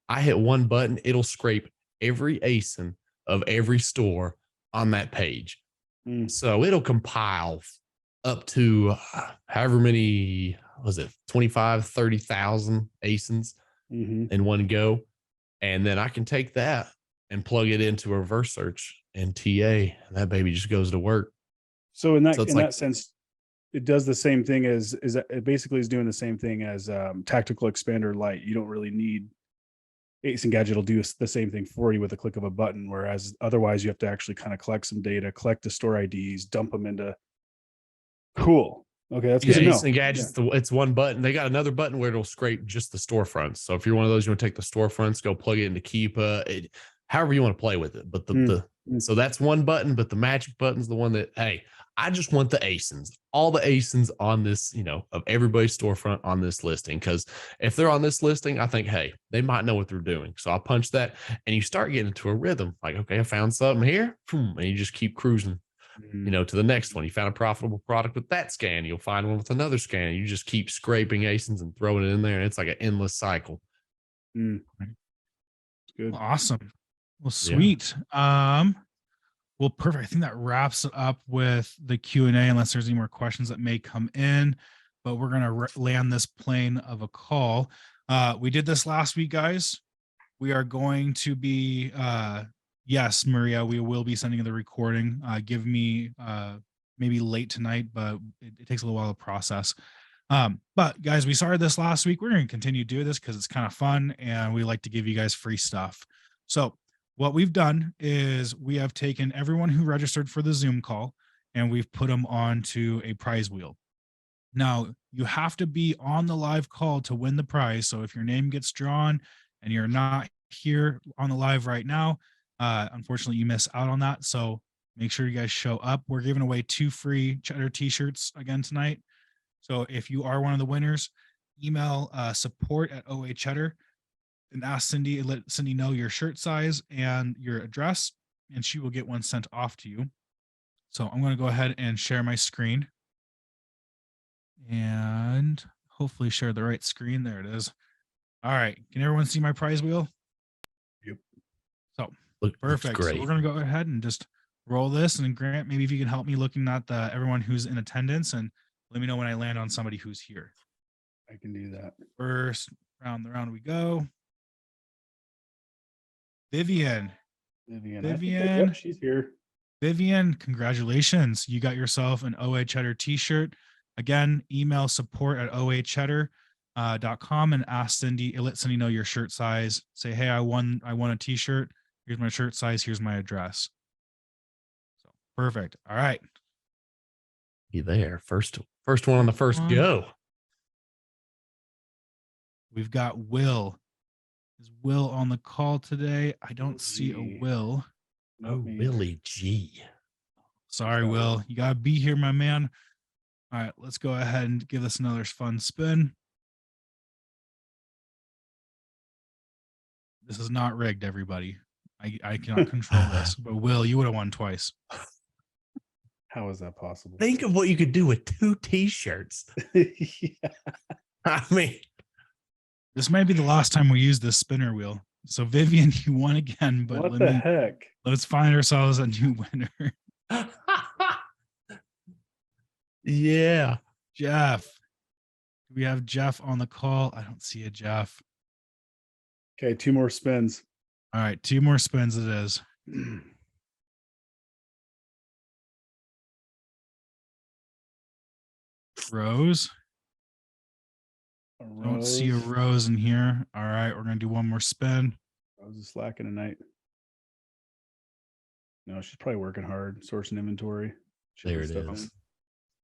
I hit one button, it'll scrape every ASIN of every store on that page. So it'll compile up to however many, was it 25, 30,000 ASINs in one go. And then I can take that and plug it into a reverse search and TA, and that baby just goes to work. So in that sense, it does the same thing as it basically is doing the same thing as Tactical Expander Lite. You don't really need ASIN Gadget will do the same thing for you with a click of a button, whereas otherwise you have to actually kind of collect some data, collect the store IDs, dump them into. Cool. Okay, that's good to know. ASIN Gadget's it's one button. They got another button where it'll scrape just the storefronts. So if you're one of those, you want to take the storefronts, go plug it into Keepa, however you want to play with it. But so that's one button, but the magic button's the one that, hey, I just want the ASINs, all the ASINs on this, of everybody's storefront on this listing. Because if they're on this listing, I think, hey, they might know what they're doing. So I'll punch that, and you start getting into a rhythm. Like, okay, I found something here, and you just keep cruising, to the next one. You found a profitable product with that scan, you'll find one with another scan. You just keep scraping ASINs and throwing it in there, and it's like an endless cycle. Good. Well, awesome. Well, sweet. Yeah. Well, perfect. I think that wraps it up with the Q&A, unless there's any more questions that may come in, but we're going to land this plane of a call. We did this last week, guys. We are going to be, yes, Maria, we will be sending the recording. Give me maybe late tonight, but it takes a little while to process. But guys, we started this last week. We're going to continue to do this because it's kind of fun, and we like to give you guys free stuff. So what we've done is we have taken everyone who registered for the Zoom call, and we've put them onto a prize wheel. Now, you have to be on the live call to win the prize. So if your name gets drawn and you're not here on the live right now, unfortunately, you miss out on that. So make sure you guys show up. We're giving away 2 free Cheddar t-shirts again tonight. So if you are one of the winners, email support@OA Cheddar and ask Cindy, let Cindy know your shirt size and your address, and she will get one sent off to you. So I'm going to go ahead and share my screen and hopefully share the right screen. There it is. All right. Can everyone see my prize wheel? Yep. So perfect. Great. So we're going to go ahead and just roll this, and Grant, maybe if you can help me looking at everyone who's in attendance, and let me know when I land on somebody who's here. I can do that. First round we go. Vivian. Yep, she's here. Vivian, congratulations. You got yourself an OA Cheddar t-shirt. Again, email support@oacheddar.com and ask Cindy, let Cindy know your shirt size. Say, hey, I won a t-shirt. Here's my shirt size. Here's my address. So perfect. All right. You there. First one on the first go. We've got Will. Is Will on the call today? I don't see a Will. Oh, Willie G. Sorry, Will. You got to be here, my man. All right, let's go ahead and give this another fun spin. This is not rigged, everybody. I cannot control this. But Will, you would have won twice. How is that possible? Think of what you could do with 2 t-shirts. Yeah. I mean, this might be the last time we use this spinner wheel. So Vivian, you won again, but What the heck? let's find ourselves a new winner. Yeah. Jeff. Do we have Jeff on the call? I don't see a Jeff. Okay, 2 more spins. All right, 2 more spins it is. Rose. Don't see a rose in here. All right, we're gonna do 1 more spin. Rose is slacking tonight. No, she's probably working hard, sourcing inventory. There it shipping is. stuff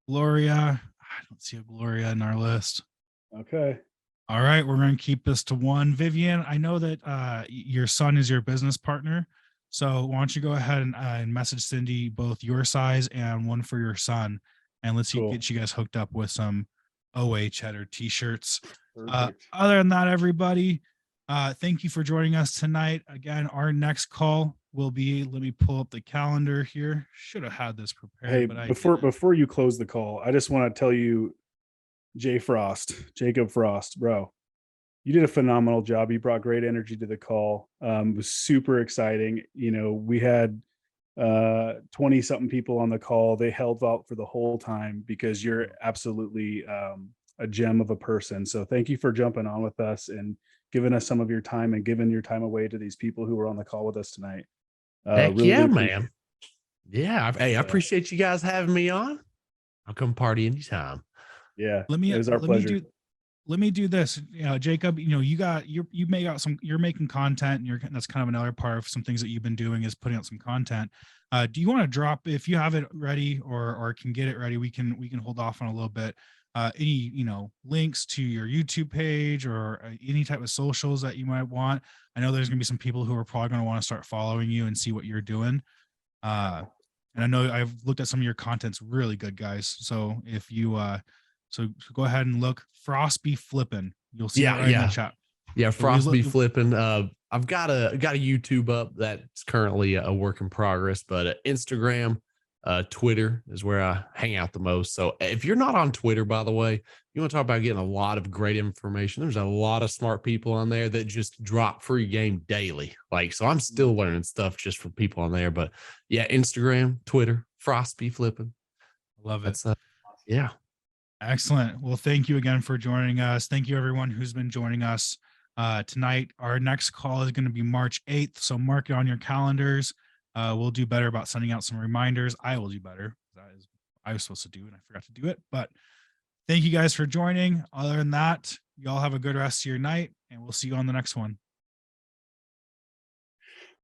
Gloria. I don't see a Gloria in our list. in. Okay. All right, we're going to keep this to 1. Vivian, I know that your son is your business partner. So why don't you go ahead and message Cindy both your size and one for your son. And let's Cool. get you guys hooked up with some OA Cheddar t-shirts. Perfect. Other than that, everybody, thank you for joining us tonight. Again, our next call will be, let me pull up the calendar here. Should have had this prepared. Hey, but before you close the call, I just want to tell you, Jacob Frost, bro, you did a phenomenal job. You brought great energy to the call. It was super exciting. You know, we had 20 something people on the call. They held out for the whole time because you're absolutely a gem of a person. So thank you for jumping on with us and giving us some of your time and giving your time away to these people who were on the call with us tonight. Heck Really yeah, appreciate man. Yeah. Hey, I appreciate you guys having me on. I'll come party anytime. Yeah, Let me it was our pleasure. Let me do this. Jacob, you you're making content, and that's kind of another part of some things that you've been doing is putting out some content. Do you want to drop, if you have it ready or can get it ready, we can hold off on a little bit. Any links to your YouTube page or any type of socials that you might want. I know there's gonna be some people who are probably gonna want to start following you and see what you're doing. And I know I've looked at some of your content's really good, guys. So if you so go ahead and look Frostby Flippin'. You'll see it right in the chat. Yeah, So Frostby Flippin'. I've got a YouTube up that's currently a work in progress, but Instagram, Twitter is where I hang out the most. So if you're not on Twitter, by the way, you want to talk about getting a lot of great information. There's a lot of smart people on there that just drop free game daily. So I'm still learning stuff just from people on there. But yeah, Instagram, Twitter, Frostby Flippin'. Love it. Yeah. Excellent. Well, thank you again for joining us. Thank you everyone who's been joining us tonight. Our next call is going to be March 8th. So mark it on your calendars. We'll do better about sending out some reminders. I will do better. That is what I was supposed to do and I forgot to do it. But thank you guys for joining. Other than that, you all have a good rest of your night and we'll see you on the next one.